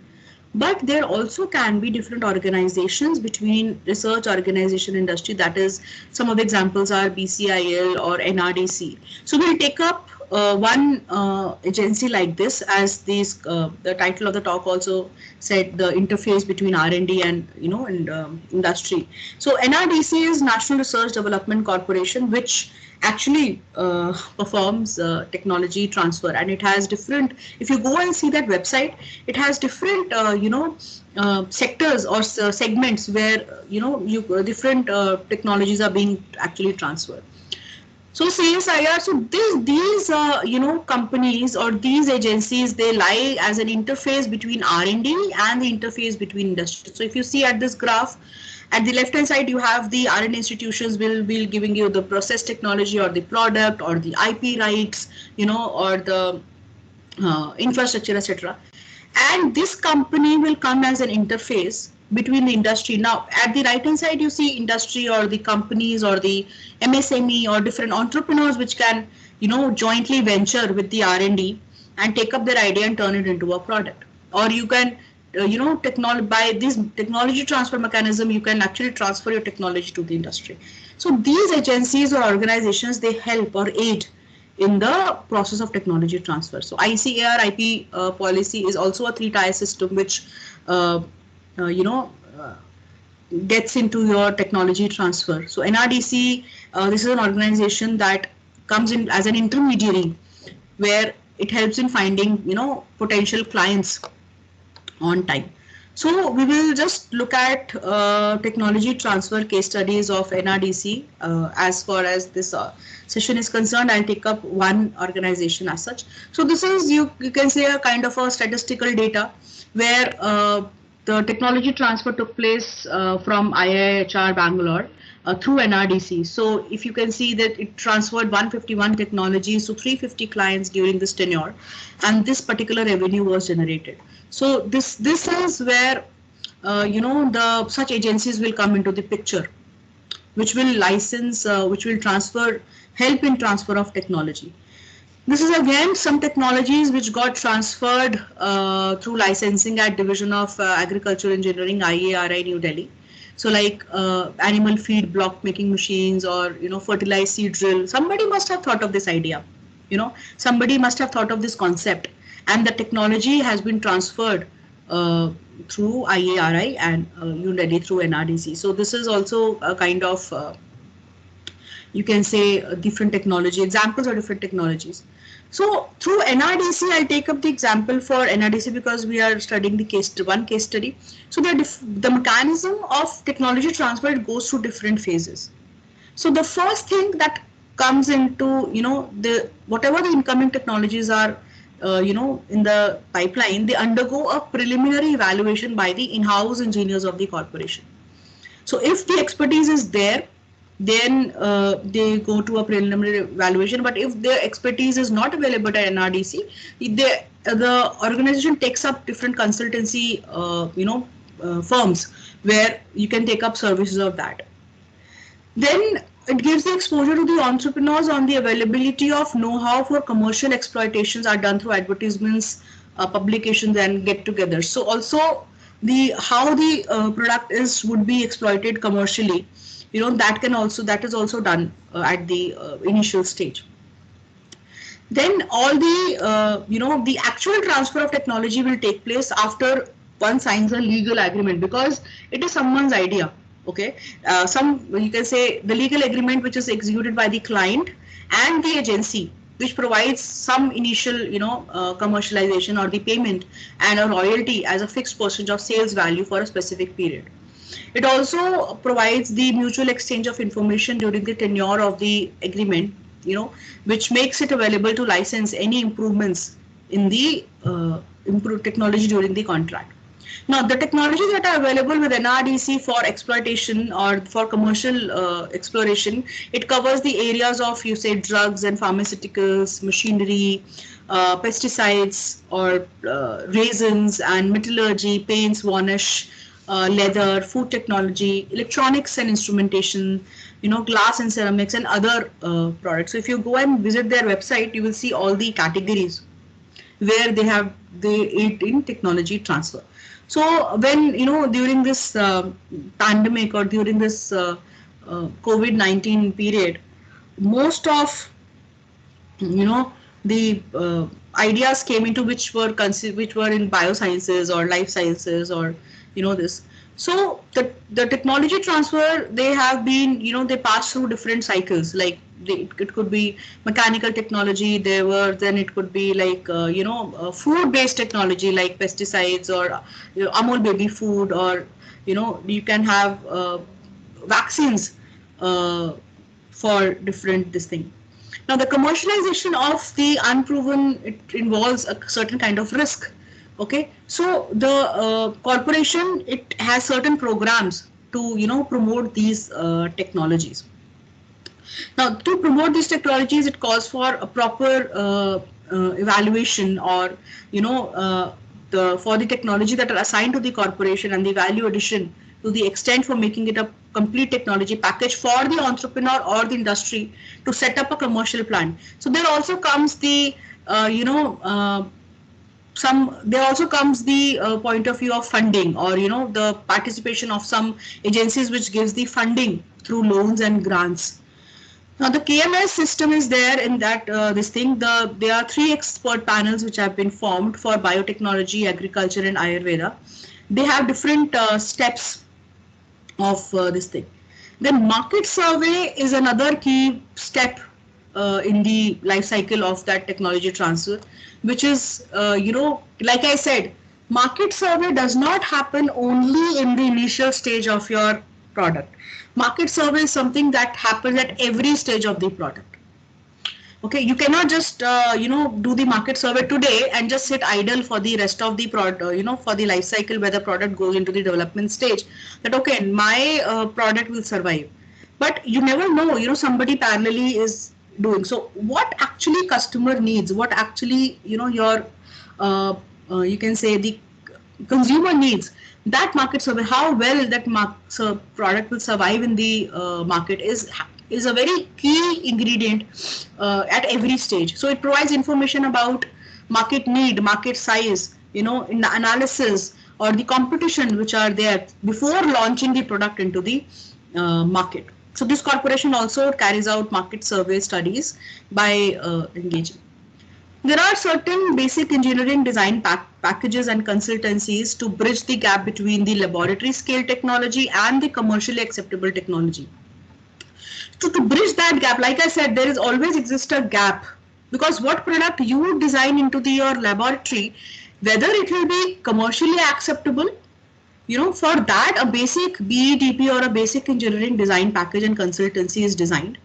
S2: But there also can be different organizations between research organization industry. That is, some of the examples are BCIL or NRDC. So we'll take up one agency like this, as the title of the talk also said, the interface between R&D and industry. So NRDC is National Research Development Corporation, which actually performs technology transfer, and it has different, if you go and see that website, it has different sectors or segments where different technologies are being actually transferred. So CSIR, so these companies or these agencies, they lie as an interface between R&D and the interface between industry. So if you see at this graph, at the left hand side, you have the R&D institutions will be giving you the process technology or the product or the IP rights, or the infrastructure, etc. And this company will come as an interface between the industry. Now, at the right hand side, you see industry or the companies or the MSME or different entrepreneurs which can, jointly venture with the R&D and take up their idea and turn it into a product. Or you can by this technology transfer mechanism, you can actually transfer your technology to the industry. So these agencies or organizations, they help or aid in the process of technology transfer. So ICAR IP policy is also a 3-tier system which uh, uh, you know uh, gets into your technology transfer. So NRDC, this is an organization that comes in as an intermediary where it helps in finding potential clients on time. So we will just look at technology transfer case studies of NRDC. As far as this session is concerned, I'll take up one organization as such. So this is, you can say, a kind of a statistical data where the technology transfer took place from IIHR Bangalore through NRDC. So if you can see that it transferred 151 technologies to 350 clients during this tenure, and this particular revenue was generated. So this is where the such agencies will come into the picture, which will license, which will help in transfer of technology. This is again some technologies which got transferred through licensing at Division of Agricultural Engineering, IARI, New Delhi. So like animal feed block making machines, or fertilized seed drill. Somebody must have thought of this idea. Somebody must have thought of this concept, and the technology has been transferred through IARI and New Delhi through NRDC. So this is also a kind of you can say different technology, examples of different technologies. So through NRDC, I'll take up the example for NRDC because we are studying the one case study. So the mechanism of technology transfer, it goes through different phases. So the first thing that comes into, whatever the incoming technologies are, in the pipeline, they undergo a preliminary evaluation by the in-house engineers of the corporation. So if the expertise is there, then they go to a preliminary evaluation. But if their expertise is not available at NRDC, the organization takes up different consultancy, firms where you can take up services of that. Then it gives the exposure to the entrepreneurs on the availability of know-how for commercial exploitations are done through advertisements, publications, and get-togethers. So also how the product would be exploited commercially. That is also done at the initial stage. Then all the actual transfer of technology will take place after one signs a legal agreement, because it is someone's idea. Okay, you can say the legal agreement which is executed by the client and the agency, which provides some initial commercialization or the payment and a royalty as a fixed percentage of sales value for a specific period. It also provides the mutual exchange of information during the tenure of the agreement, which makes it available to license any improvements in the improved technology during the contract. Now, the technologies that are available with NRDC for exploitation or for commercial exploration, it covers the areas of, you say, drugs and pharmaceuticals, machinery, pesticides, or resins and metallurgy, paints, varnish, leather, food technology, electronics and instrumentation, glass and ceramics, and other products. So if you go and visit their website, you will see all the categories where they aid in technology transfer. So when during this pandemic or during this COVID-19 period, most of the ideas came into which were in biosciences or life sciences or this. So the technology transfer, they have been they pass through different cycles. Like it could be mechanical technology. Then it could be like food-based technology like pesticides or Amul baby food, or you can have vaccines for different this thing. Now the commercialization of the unproven, it involves a certain kind of risk. Okay, so the corporation, it has certain programs to promote these technologies. Now, to promote these technologies, it calls for a proper evaluation, or for the technology that are assigned to the corporation, and the value addition to the extent for making it a complete technology package for the entrepreneur or the industry to set up a commercial plant. So there also comes the there also comes the point of view of funding, or the participation of some agencies which gives the funding through loans and grants. Now the KMS system is there in that this thing. There are 3 expert panels which have been formed for biotechnology, agriculture, and Ayurveda. They have different steps of this thing. Then market survey is another key step in the life cycle of that technology transfer, which is, like I said, market survey does not happen only in the initial stage of your product. Market survey is something that happens at every stage of the product. Okay, you cannot just do the market survey today and just sit idle for the rest of the product, for the life cycle where the product goes into the development stage. That okay, my product will survive, but you never know. Somebody parallelly is doing. So what actually customer needs, what actually your you can say the consumer needs, that market survey, how well that product will survive in the market is a very key ingredient at every stage. So it provides information about market need, market size, in the analysis or the competition which are there before launching the product into the market. So this corporation also carries out market survey studies by engaging. There are certain basic engineering design packages and consultancies to bridge the gap between the laboratory scale technology and the commercially acceptable technology. So to bridge that gap, like I said, there is always exist a gap, because what product you design into your laboratory, whether it will be commercially acceptable, for that a basic BEDP or a basic engineering design package and consultancy is designed,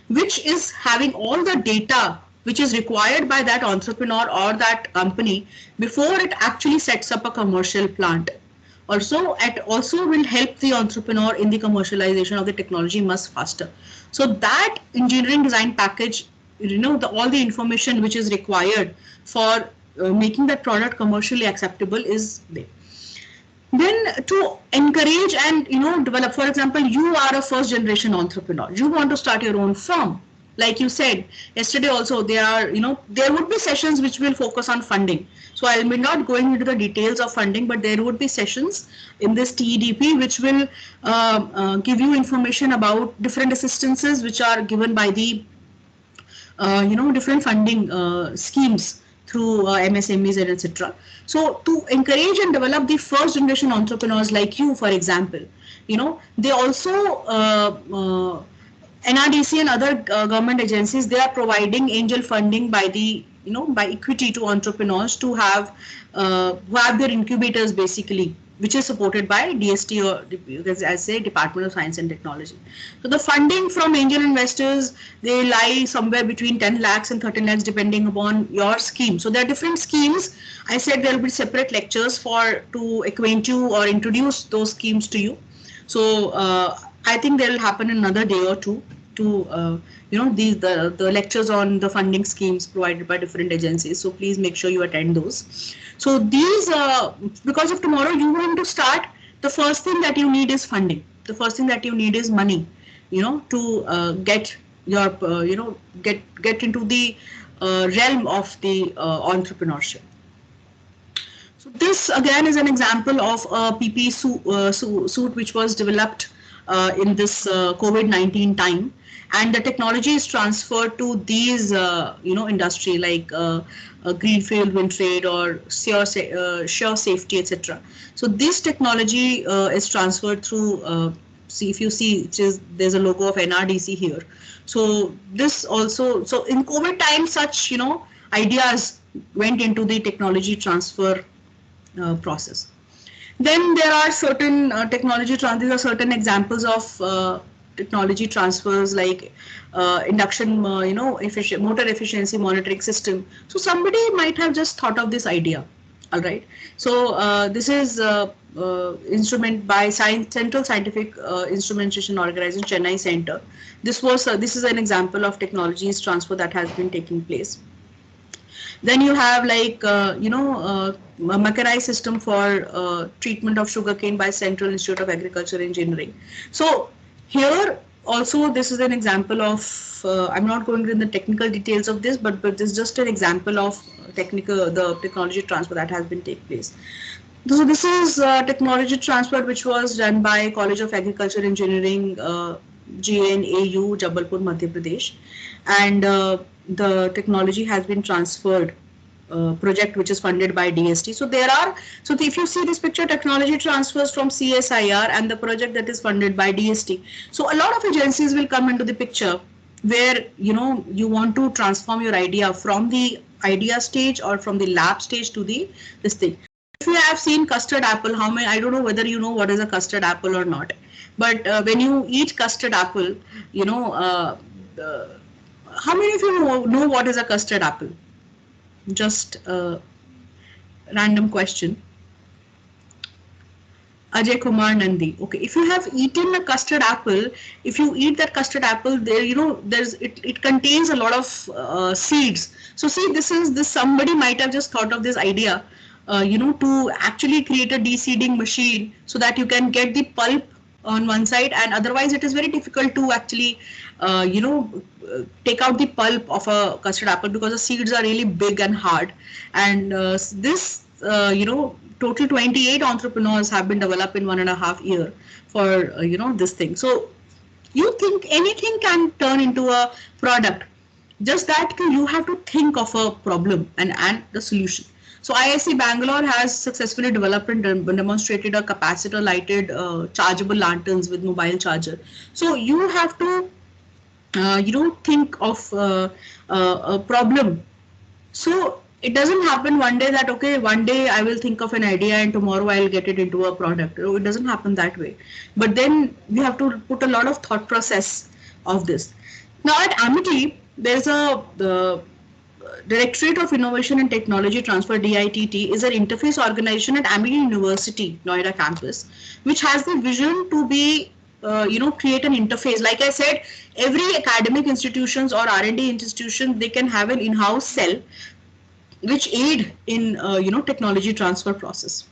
S2: which is having all the data which is required by that entrepreneur or that company before it actually sets up a commercial plant. Also, it also will help the entrepreneur in the commercialization of the technology much faster. So that engineering design package, all the information which is required for making that product commercially acceptable is there. Then to encourage and develop, for example, you are a first generation entrepreneur, you want to start your own firm. Like you said yesterday also, there would be sessions which will focus on funding. So I will be not going into the details of funding, but there would be sessions in this TEDP which will give you information about different assistances which are given by the different funding schemes through MSMEs and etc. So to encourage and develop the first generation entrepreneurs like you, for example, they also NRDC and other government agencies, they are providing angel funding by the by equity to entrepreneurs to have their incubators basically, which is supported by DST, or as I say, Department of Science and Technology. So the funding from angel investors, they lie somewhere between 10 lakhs and 13 lakhs depending upon your scheme. So there are different schemes. I said there will be separate lectures to acquaint you or introduce those schemes to you. So I think they will happen in another day or two to the lectures on the funding schemes provided by different agencies. So please make sure you attend those. So these, because of tomorrow you want to start, the first thing that you need is funding. The first thing that you need is money, to get your, get into the realm of the entrepreneurship. So this again is an example of a PPE suit which was developed in this COVID-19 time, and the technology is transferred to these industry like greenfield wind trade or sure safety, etc. So this technology is transferred through see, if you see, there's a logo of NRDC here. So this also, so in COVID time, such ideas went into the technology transfer process. Then there are certain these are certain examples of technology transfers like induction, motor efficiency monitoring system. So somebody might have just thought of this idea. All right. So this is instrument by Central Scientific Instrumentation Organization, Chennai Center. This is an example of technologies transfer that has been taking place. Then you have like mechanized system for treatment of sugarcane by Central Institute of Agriculture Engineering. So here also this is an example of, I'm not going into the technical details of this, but this is just an example of the technology transfer that has been take place. So this is technology transfer which was done by College of Agriculture Engineering, JNAU, Jabalpur, Madhya Pradesh, and the technology has been transferred. Project which is funded by DST. So there are, so if you see this picture, technology transfers from CSIR and the project that is funded by DST. So a lot of agencies will come into the picture where, you know, you want to transform your idea from the idea stage or from the lab stage to the this thing. If you have seen custard apple, how many, I don't know whether you know what is a custard apple or not, but when you eat custard apple, you know, how many of you know what is a custard apple? Just a random question. Ajay Kumar Nandi. Okay, if you have eaten a custard apple, if you eat that custard apple, there, you know, it contains a lot of seeds. So see, this somebody might have just thought of this idea, you know, to actually create a de-seeding machine so that you can get the pulp on one side, and otherwise it is very difficult to actually, you know, take out the pulp of a custard apple because the seeds are really big and hard. And this, you know, total 28 entrepreneurs have been developed in 1.5 years for, you know, this thing. So you think anything can turn into a product, just that you have to think of a problem and the solution. So IIC Bangalore has successfully developed and demonstrated a capacitor lighted chargeable lanterns with mobile charger. So you have to, you know, think of a problem. So it doesn't happen one day that, okay, one day I will think of an idea and tomorrow I'll get it into a product. It doesn't happen that way. But then we have to put a lot of thought process of this. Now at Amity, there's a Directorate of Innovation and Technology Transfer, DITT, is an interface organization at Amity University, Noida campus, which has the vision to be, you know, create an interface. Like I said, every academic institutions or R&D institution, they can have an in-house cell which aid in, you know, technology transfer process.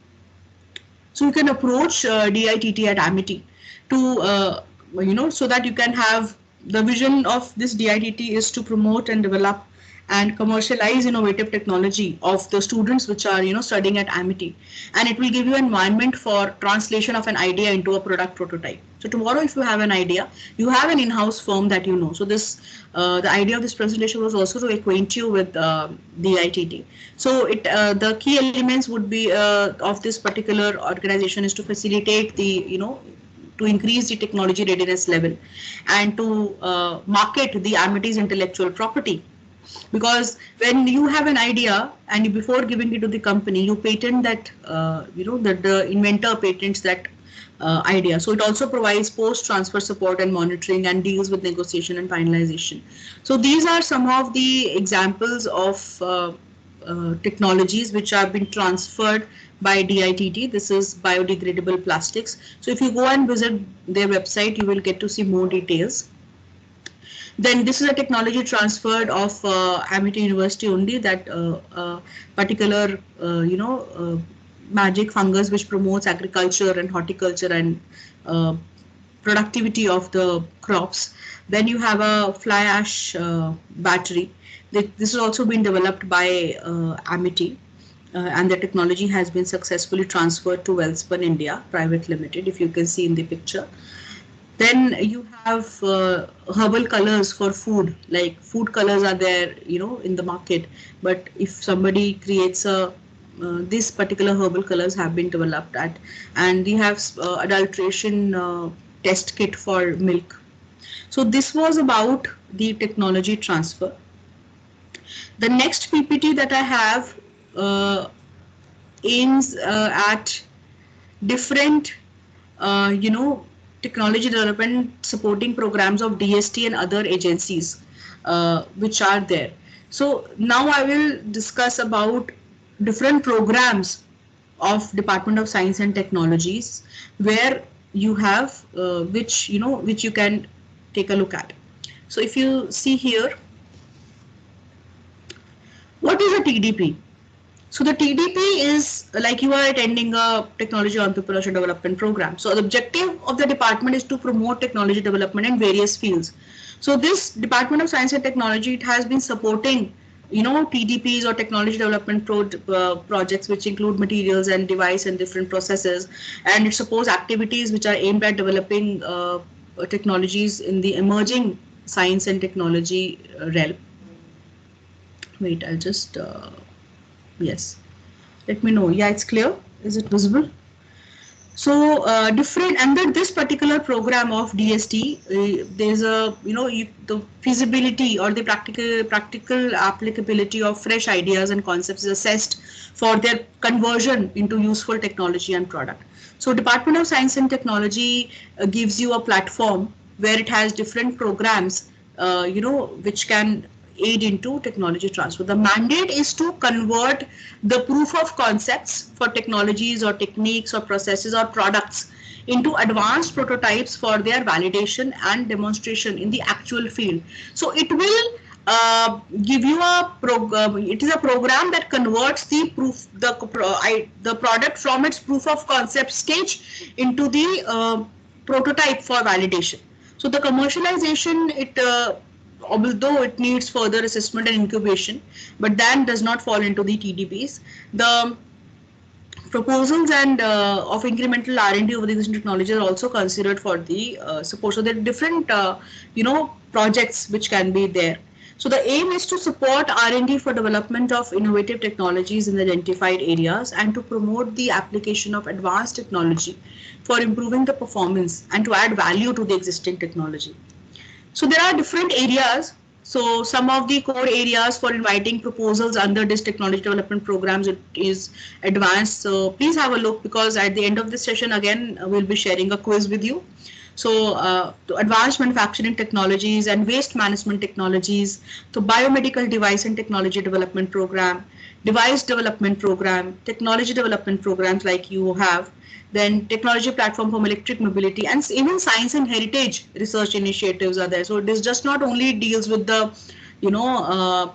S2: So you can approach DITT at Amity to, you know, so that you can have the vision of this DITT is to promote and develop and commercialize innovative technology of the students which are, you know, studying at Amity, and it will give you an environment for translation of an idea into a product prototype. So tomorrow, if you have an idea, you have an in-house firm that you know. So this, the idea of this presentation was also to acquaint you with the ITT. So it, the key elements would be of this particular organization is to facilitate the, you know, to increase the technology readiness level and to market the Amity's intellectual property. Because when you have an idea and before giving it to the company, you patent that, you know, that the inventor patents that idea. So it also provides post-transfer support and monitoring and deals with negotiation and finalization. So these are some of the examples of technologies which have been transferred by DITT. This is biodegradable plastics. So if you go and visit their website, you will get to see more details. Then this is a technology transferred of Amity University only, that particular, you know, magic fungus which promotes agriculture and horticulture and productivity of the crops. Then you have a fly ash battery. This has also been developed by Amity. And the technology has been successfully transferred to Welspun India Private Limited, if you can see in the picture. Then you have herbal colors for food, like food colors are there, you know, in the market. But if somebody creates a, this particular herbal colors have been developed at, and we have adulteration test kit for milk. So this was about the technology transfer. The next PPT that I have aims at different, you know, technology development supporting programs of DST and other agencies which are there. So now I will discuss about different programs of Department of Science and Technologies where you have which, you know, which you can take a look at. So if you see here, what is a TDP? So the TDP is like you are attending a technology entrepreneurship development program. So the objective of the department is to promote technology development in various fields. So this Department of Science and Technology, it has been supporting, you know, TDPs or technology development projects, which include materials and device and different processes, and it supports activities which are aimed at developing technologies in the emerging science and technology realm. Wait, I'll just yes. Let me know. Yeah, it's clear. Is it visible? So different under this particular program of DST, there's a the feasibility or the practical applicability of fresh ideas and concepts is assessed for their conversion into useful technology and product. So Department of Science and Technology gives you a platform where it has different programs, which can aid into technology transfer. The mandate is to convert the proof of concepts for technologies or techniques or processes or products into advanced prototypes for their validation and demonstration in the actual field. So it will give you a it is a program that converts the product from its proof of concept stage into the prototype for validation. So the commercialization, although it needs further assessment and incubation, but that does not fall into the TDPs. The proposals and of incremental R&D over the existing technology are also considered for the support. So there are different, projects which can be there. So the aim is to support R&D for development of innovative technologies in identified areas and to promote the application of advanced technology for improving the performance and to add value to the existing technology. So there are different areas. So some of the core areas for inviting proposals under this technology development programs is advanced. So please have a look, because at the end of this session again we'll be sharing a quiz with you. So advanced manufacturing technologies and waste management technologies, so biomedical device and technology development program, device development program, technology development programs like you have, then technology platform for electric mobility, and even science and heritage research initiatives are there. So this just not only deals with the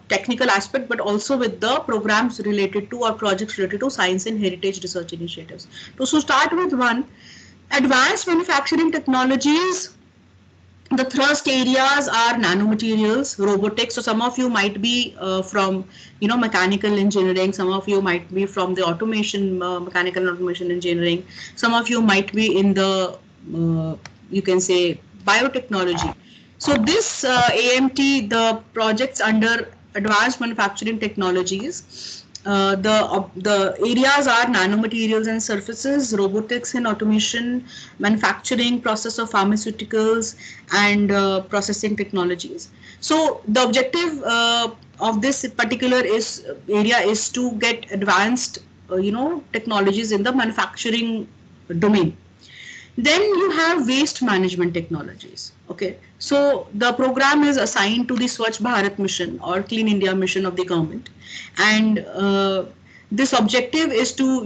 S2: technical aspect, but also with the programs related to or projects related to science and heritage research initiatives. So start with one, advanced manufacturing technologies. The thrust areas are nanomaterials, robotics. So some of you might be from mechanical engineering, some of you might be from the automation, mechanical and automation engineering, some of you might be in the you can say biotechnology. So this AMT, the projects under advanced manufacturing technologies, the areas are nanomaterials and surfaces, robotics and automation, manufacturing, process of pharmaceuticals, and processing technologies. So the objective of this particular area is to get advanced technologies in the manufacturing domain. Then you have waste management technologies. Okay, so the program is assigned to the Swachh Bharat mission or Clean India mission of the government, and this objective is to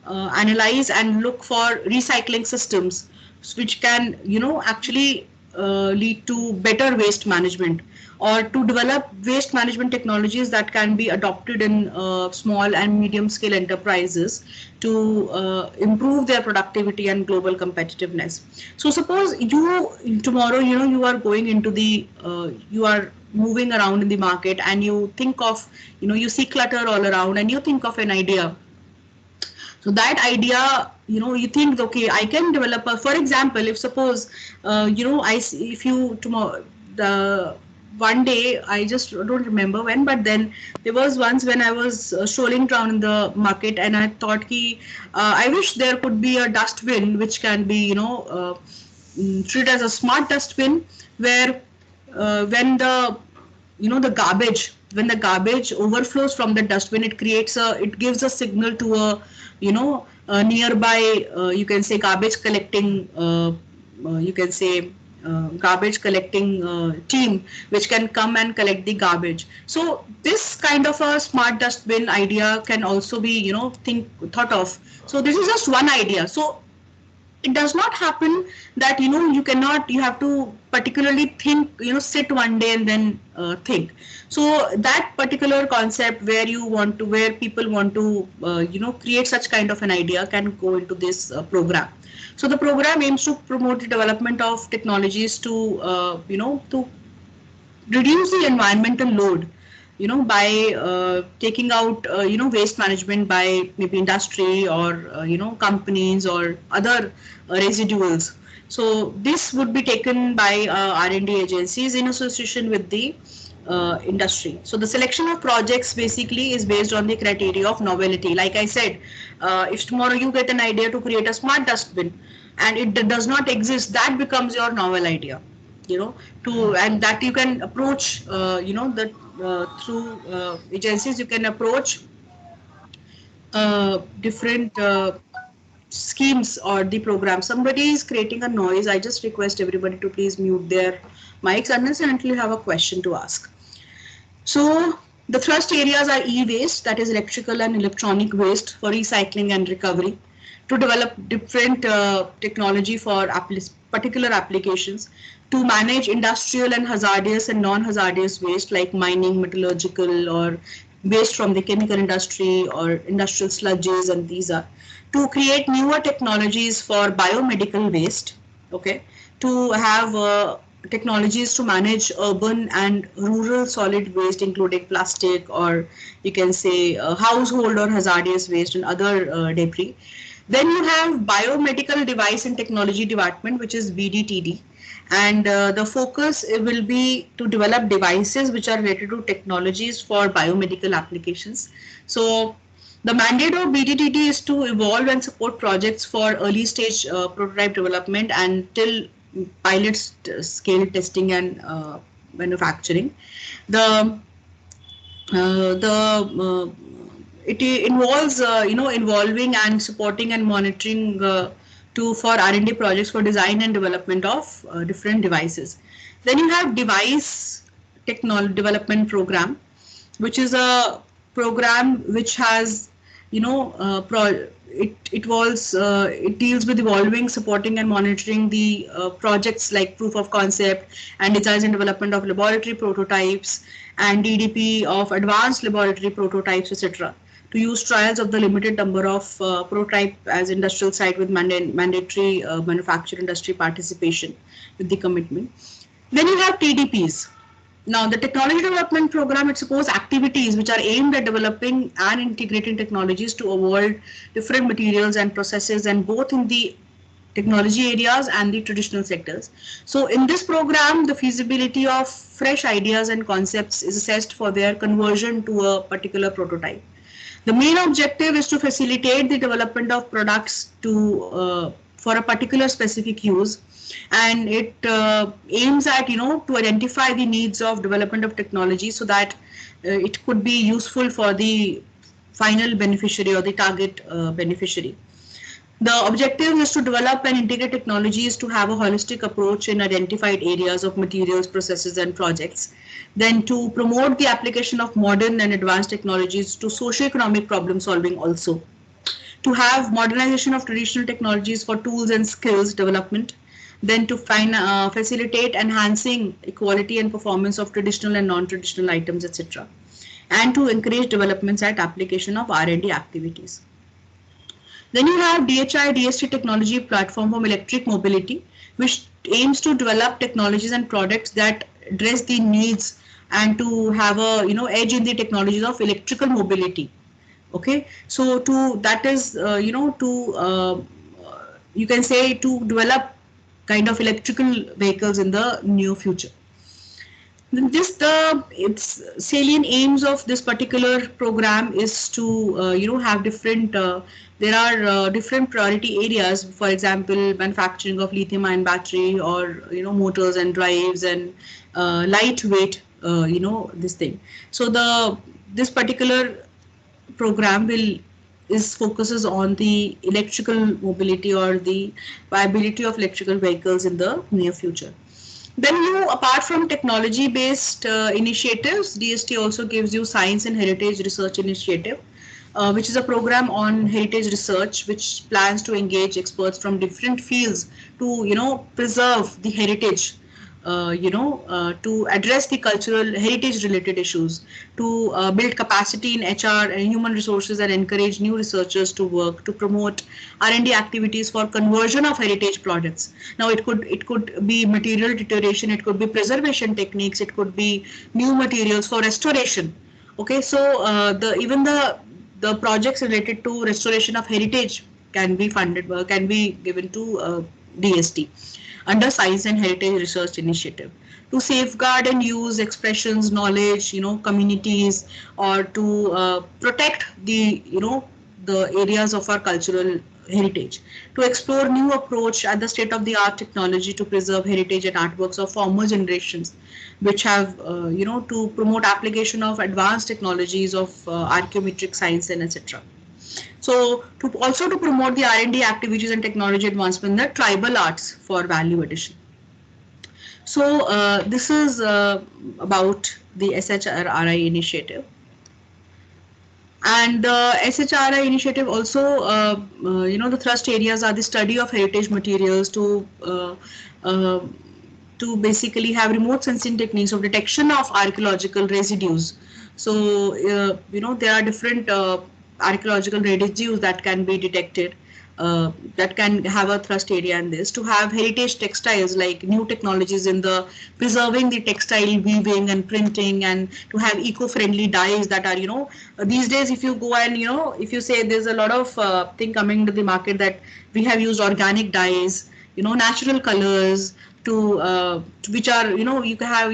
S2: analyze and look for recycling systems which can actually lead to better waste management, or to develop waste management technologies that can be adopted in small and medium scale enterprises to improve their productivity and global competitiveness. So suppose you tomorrow you are going into the you are moving around in the market and you think of you see clutter all around and you think of an idea. So that idea, you think, okay, I can develop a, for example, if suppose, if you tomorrow, one day, I just don't remember when, but then there was once when I was strolling around in the market and I thought, I wish there could be a dustbin which can be, treated as a smart dustbin where when the when the garbage overflows from the dustbin, it gives a signal to a nearby, you can say garbage collecting, garbage collecting team, which can come and collect the garbage. So this kind of a smart dustbin idea can also be thought of. So this is just one idea. So it does not happen that, you have to particularly think, sit one day and then think. So that particular concept where people want to, create such kind of an idea can go into this program. So the program aims to promote the development of technologies to, to reduce the environmental load, by taking out, waste management by maybe industry or, companies or other residuals. So this would be taken by R&D agencies in association with the industry. So the selection of projects basically is based on the criteria of novelty. Like I said, if tomorrow you get an idea to create a smart dustbin and it does not exist, that becomes your novel idea. And that you can approach, through agencies, you can approach different schemes or the program. Somebody is creating a noise. I just request everybody to please mute their mics unless and until you have a question to ask. So the thrust areas are e-waste, that is electrical and electronic waste, for recycling and recovery, to develop different technology for particular applications, to manage industrial and hazardous and non-hazardous waste like mining, metallurgical, or waste from the chemical industry or industrial sludges, and these are to create newer technologies for biomedical waste, okay, to have technologies to manage urban and rural solid waste, including plastic, or you can say household or hazardous waste and other debris. Then you have biomedical device and technology department, which is BDTD. And the focus will be to develop devices which are related to technologies for biomedical applications. So the mandate of BDTD is to evolve and support projects for early stage prototype development until pilot scale testing and manufacturing. It involves involving and supporting and monitoring for R&D projects for design and development of different devices. Then you have device technology development program, which is a program which has, it deals with evolving, supporting and monitoring the projects like proof of concept and design and development of laboratory prototypes and DDP of advanced laboratory prototypes, etc. to use trials of the limited number of prototype as industrial site with mandatory manufacturing industry participation with the commitment. Then you have TDPs. Now the technology development program, it supports activities which are aimed at developing and integrating technologies to avoid different materials and processes, and both in the technology areas and the traditional sectors. So in this program, the feasibility of fresh ideas and concepts is assessed for their conversion to a particular prototype. The main objective is to facilitate the development of products for a particular specific use, and it aims at to identify the needs of development of technology so that it could be useful for the final beneficiary or the target beneficiary. The objective is to develop and integrate technologies to have a holistic approach in identified areas of materials, processes, and projects. Then to promote the application of modern and advanced technologies to socio-economic problem solving also. To have modernization of traditional technologies for tools and skills development. Then to facilitate enhancing equality and performance of traditional and non-traditional items, etc. And to encourage developments at application of R&D activities. Then you have DHI DST technology platform for electric mobility, which aims to develop technologies and products that address the needs and to have a edge in the technologies of electrical mobility. Okay, so that is you can say to develop kind of electrical vehicles in the near future. Its salient aims of this particular program is to have different there are different priority areas, for example manufacturing of lithium-ion battery or motors and drives and lightweight this thing. So this particular program focuses on the electrical mobility or the viability of electrical vehicles in the near future. Then apart from technology-based initiatives, DST also gives you science and heritage research initiative, which is a program on heritage research, which plans to engage experts from different fields to, preserve the heritage, to address the cultural heritage related issues, to build capacity in HR and human resources, and encourage new researchers to work to promote R&D activities for conversion of heritage products. Now it could be material deterioration, it could be preservation techniques, it could be new materials for restoration. Okay, so the projects related to restoration of heritage can be funded, can be given to DST under Science and Heritage Research Initiative to safeguard and use expressions, knowledge, communities, or to protect the areas of our cultural heritage, to explore new approach at the state-of-the-art technology to preserve heritage and artworks of former generations, which have, to promote application of advanced technologies of archaeometric science and etc. So to promote the R&D activities and technology advancement in the tribal arts for value addition. So this is about the SHRI initiative. And the SHRI initiative also, the thrust areas are the study of heritage materials to basically have remote sensing techniques of detection of archaeological residues. So, there are different archaeological residues that can be detected, that can have a thrust area in this, to have heritage textiles, like new technologies in the preserving the textile weaving and printing, and to have eco-friendly dyes that are, these days if you go and, if you say there's a lot of thing coming to the market that we have used organic dyes, natural colors, to which are, you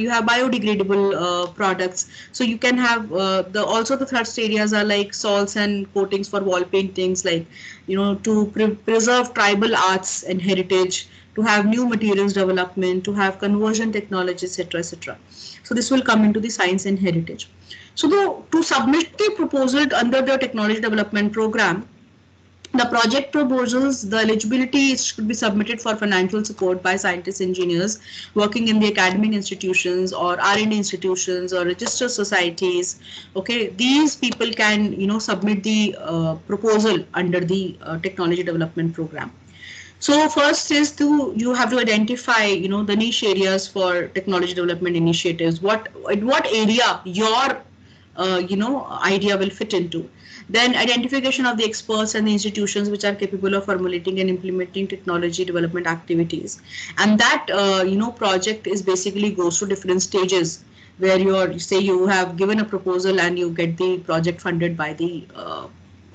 S2: have biodegradable products. So you can have also the thrust areas are like salts and coatings for wall paintings, like to preserve tribal arts and heritage, to have new materials development, to have conversion technology, etc., etc. So this will come into the science and heritage. So to submit the proposal under the technology development program, the project proposals, the eligibility should be submitted for financial support by scientists, engineers working in the academic institutions or R&D institutions or registered societies. Okay, these people can, submit the proposal under the technology development program. So first is you have to identify, the niche areas for technology development initiatives. In what area your idea will fit into. Then identification of the experts and the institutions which are capable of formulating and implementing technology development activities. And that, project is basically goes to different stages where you have given a proposal and you get the project funded by the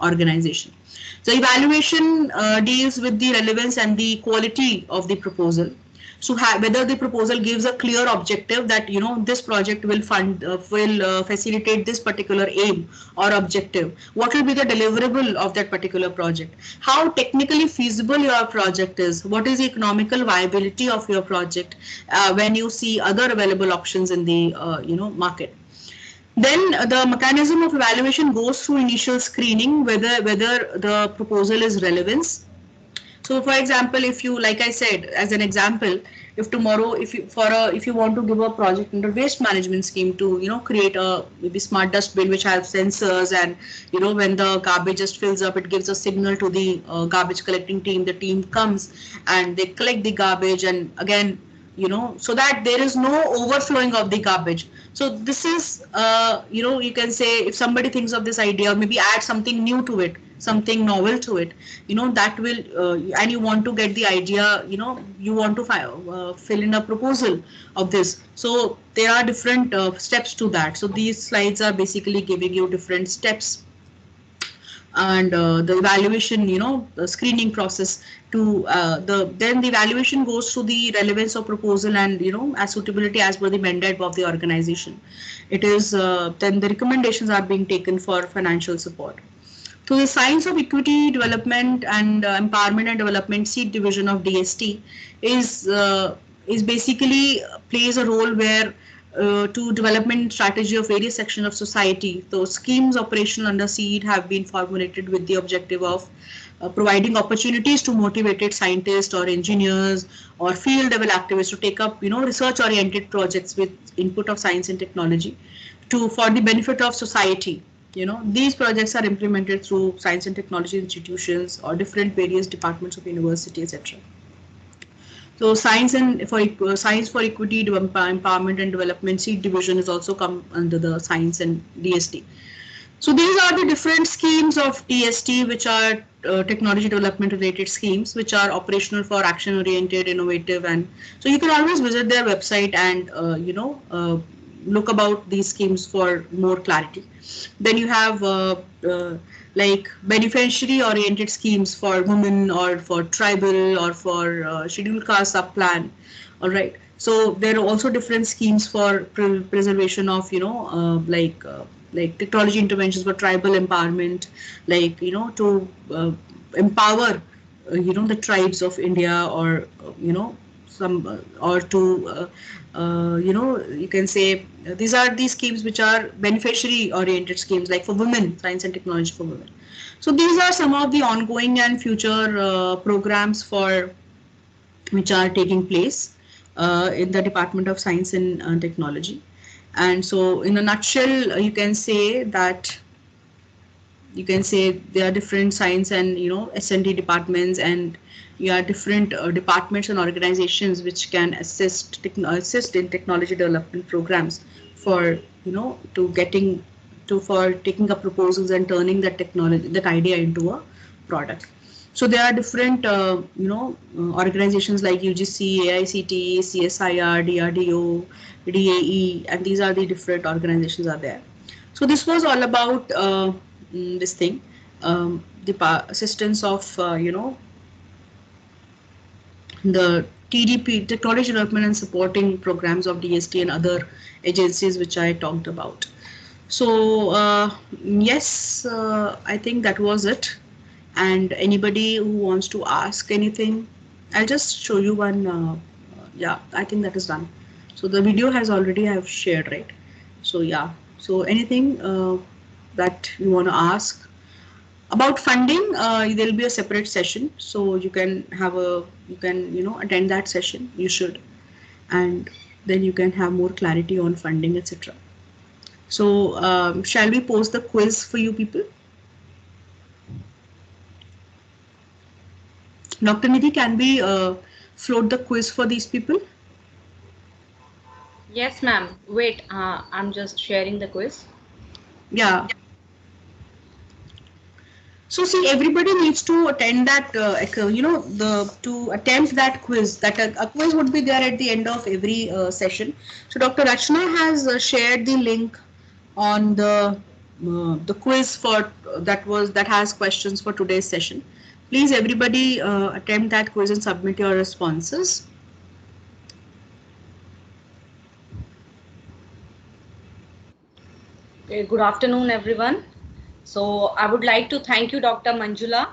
S2: organization. So evaluation deals with the relevance and the quality of the proposal. So whether the proposal gives a clear objective that this project will facilitate this particular aim or objective. What will be the deliverable of that particular project? How technically feasible your project is? What is the economical viability of your project when you see other available options in the market? Then the mechanism of evaluation goes through initial screening, whether the proposal is relevant. So for example, if you, like I said, as an example, if tomorrow, if you want to give a project under waste management scheme to, create a maybe smart dustbin which has sensors, and, when the garbage just fills up, it gives a signal to the garbage collecting team. The team comes and they collect the garbage, and again, so that there is no overflowing of the garbage. So this is, you can say, if somebody thinks of this idea, maybe add something new to it, something novel to it, that will, and you want to get the idea, you want to fill in a proposal of this. So there are different steps to that. So these slides are basically giving you different steps. And the evaluation, the screening process to then the evaluation goes to the relevance of proposal and, as suitability as per the mandate of the organization. It is then the recommendations are being taken for financial support. So the Science of Equity Development and Empowerment and Development Seat Division of DST is basically plays a role where to development strategy of various sections of society. Those schemes operational under SEED have been formulated with the objective of providing opportunities to motivated scientists or engineers or field level activists to take up, research oriented projects with input of science and technology for the benefit of society. these projects are implemented through science and technology institutions or different various departments of university, etc. So science for equity, empowerment and development, seed division is also come under the science and DST. So these are the different schemes of DST, which are technology development related schemes, which are operational for action oriented, innovative, and so you can always visit their website and look about these schemes for more clarity. Then you have like beneficiary oriented schemes for women or for tribal or for scheduled caste sub plan. All right. So there are also different schemes for preservation of like technology interventions for tribal empowerment, like to empower the tribes of India, or some or to you can say these are these schemes which are beneficiary oriented schemes, like for women, science and technology for women. So these are some of the ongoing and future programs for which are taking place in the Department of Science and Technology. And so in a nutshell, you can say there are different science and S&T departments, and you are different departments and organizations which can assist in technology development programs for to getting to for taking up proposals and turning that idea into a product. So there are different organizations like UGC, AICTE, CSIR, DRDO, DAE, and these are the different organizations are there. So this was all about this thing, the assistance of the TDP, technology development and supporting programs of DST and other agencies which I talked about. So yes, I think that was it. And anybody who wants to ask anything, I'll just show you one. Yeah, I think that is done. So the video has already have shared, right? So yeah. So anything that you want to ask about funding, there'll be a separate session. So you can attend that session. You should, and then you can have more clarity on funding, etc. So shall we post the quiz for you people? Dr. Nidhi, can we float the quiz for these people?
S8: Yes, ma'am. Wait, I'm just sharing the quiz.
S2: Yeah. So see, everybody needs to attend that, to attempt that quiz. That a quiz would be there at the end of every session. So Dr. Rachna has shared the link on the quiz for that has questions for today's session. Please, everybody, attempt that quiz and submit your responses.
S8: Good afternoon, everyone. So I would like to thank you, Dr. Manjula,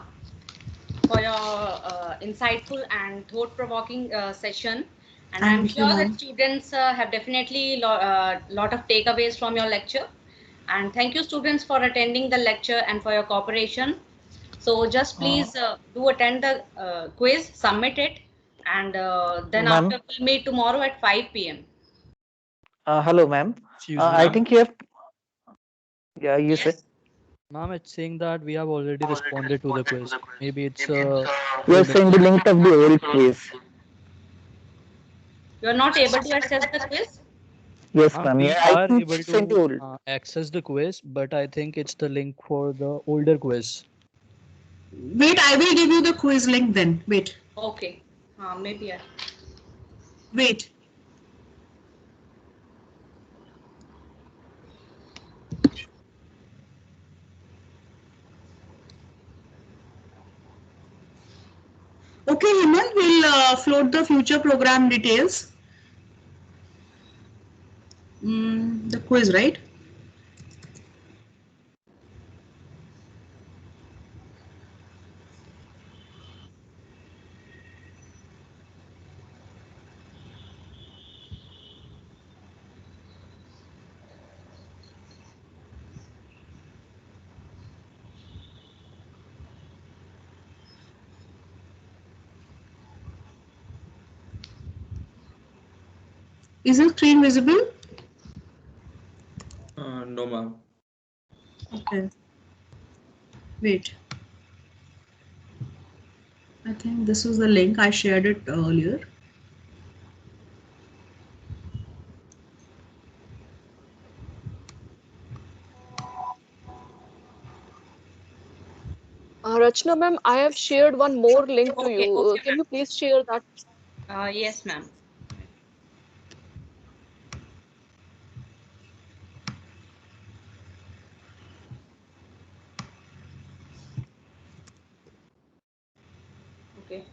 S8: for your insightful and thought-provoking session. And I'm sure that students have definitely lot of takeaways from your lecture. And thank you, students, for attending the lecture and for your cooperation. So just please do attend the quiz, submit it, and then after we'll meet tomorrow at 5 p.m.
S6: Hello, ma'am. I think you have. Yeah, you said.
S9: Ma'am, it's saying that we have already responded to the quiz. Maybe it's
S6: you are saying the link of the old quiz.
S8: You are not able to access the quiz?
S6: Yes, ma'am.
S9: We
S6: Yeah,
S9: are able to access the quiz, but I think it's the link for the older quiz.
S2: Wait, I will give you the quiz link then. Wait.
S8: Okay. Maybe I.
S2: Wait. Okay, Himal, we'll float the future program details. The quiz, right? Is the screen visible?
S5: No, ma'am.
S2: Okay. Okay. Wait. I think this was the link. I shared it earlier.
S1: Rachna ma'am, I have shared one more link to
S8: Okay,
S1: you.
S8: okay,
S1: Can you please share that?
S8: yes, ma'am. Okay,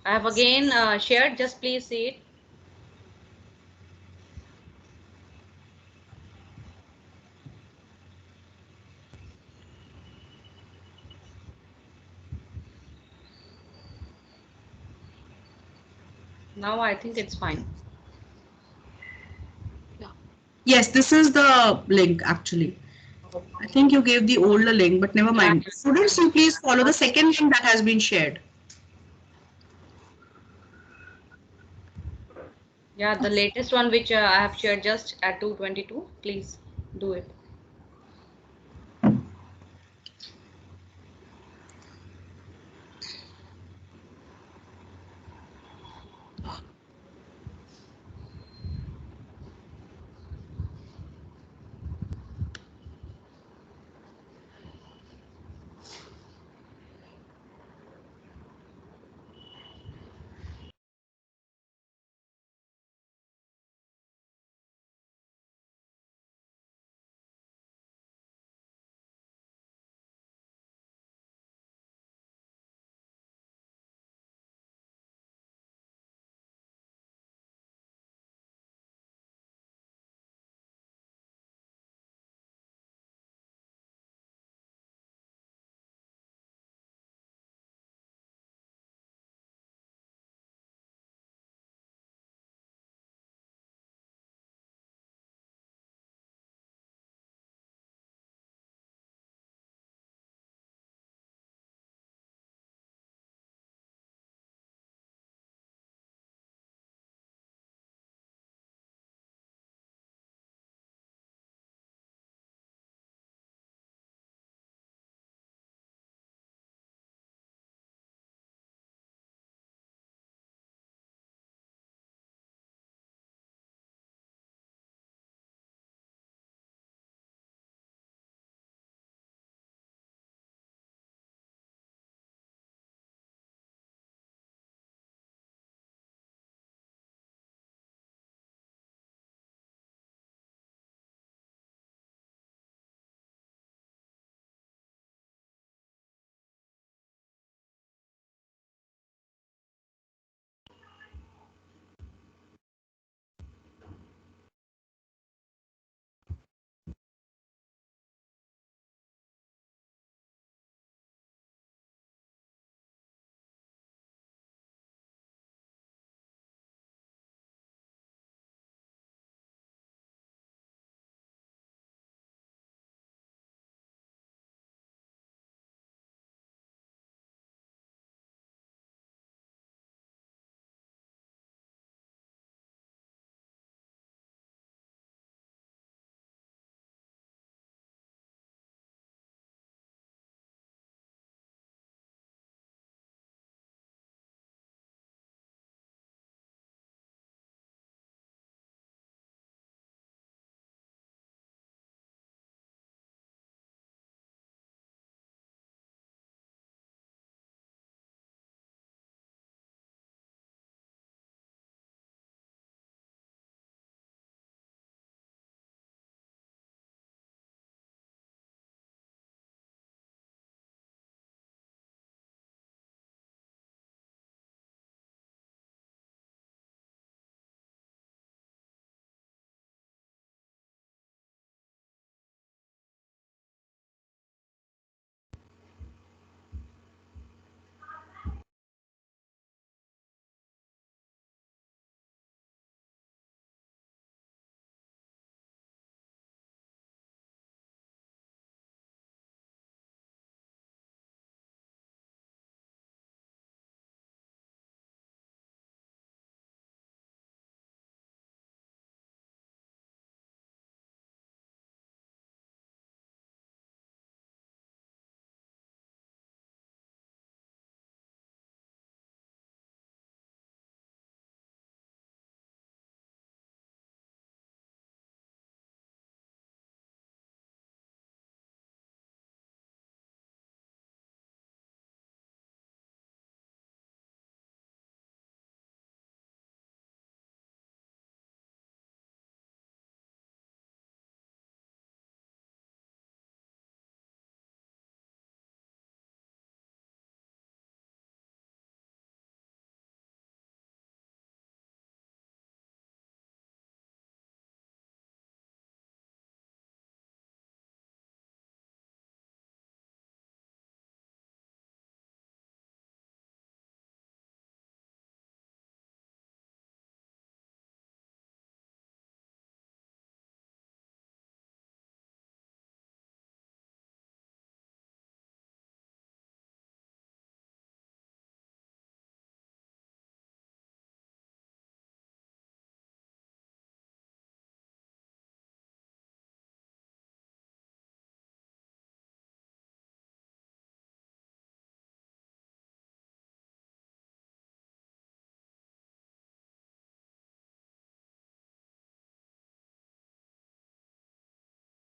S8: I have again shared. Just please see it. Now I think it's fine.
S2: Yes, this is the link actually. I think you gave the older link, but never mind. Students, you please follow the second link that has been shared.
S8: Yeah, the latest one which I have shared just at 2:22. Please do it.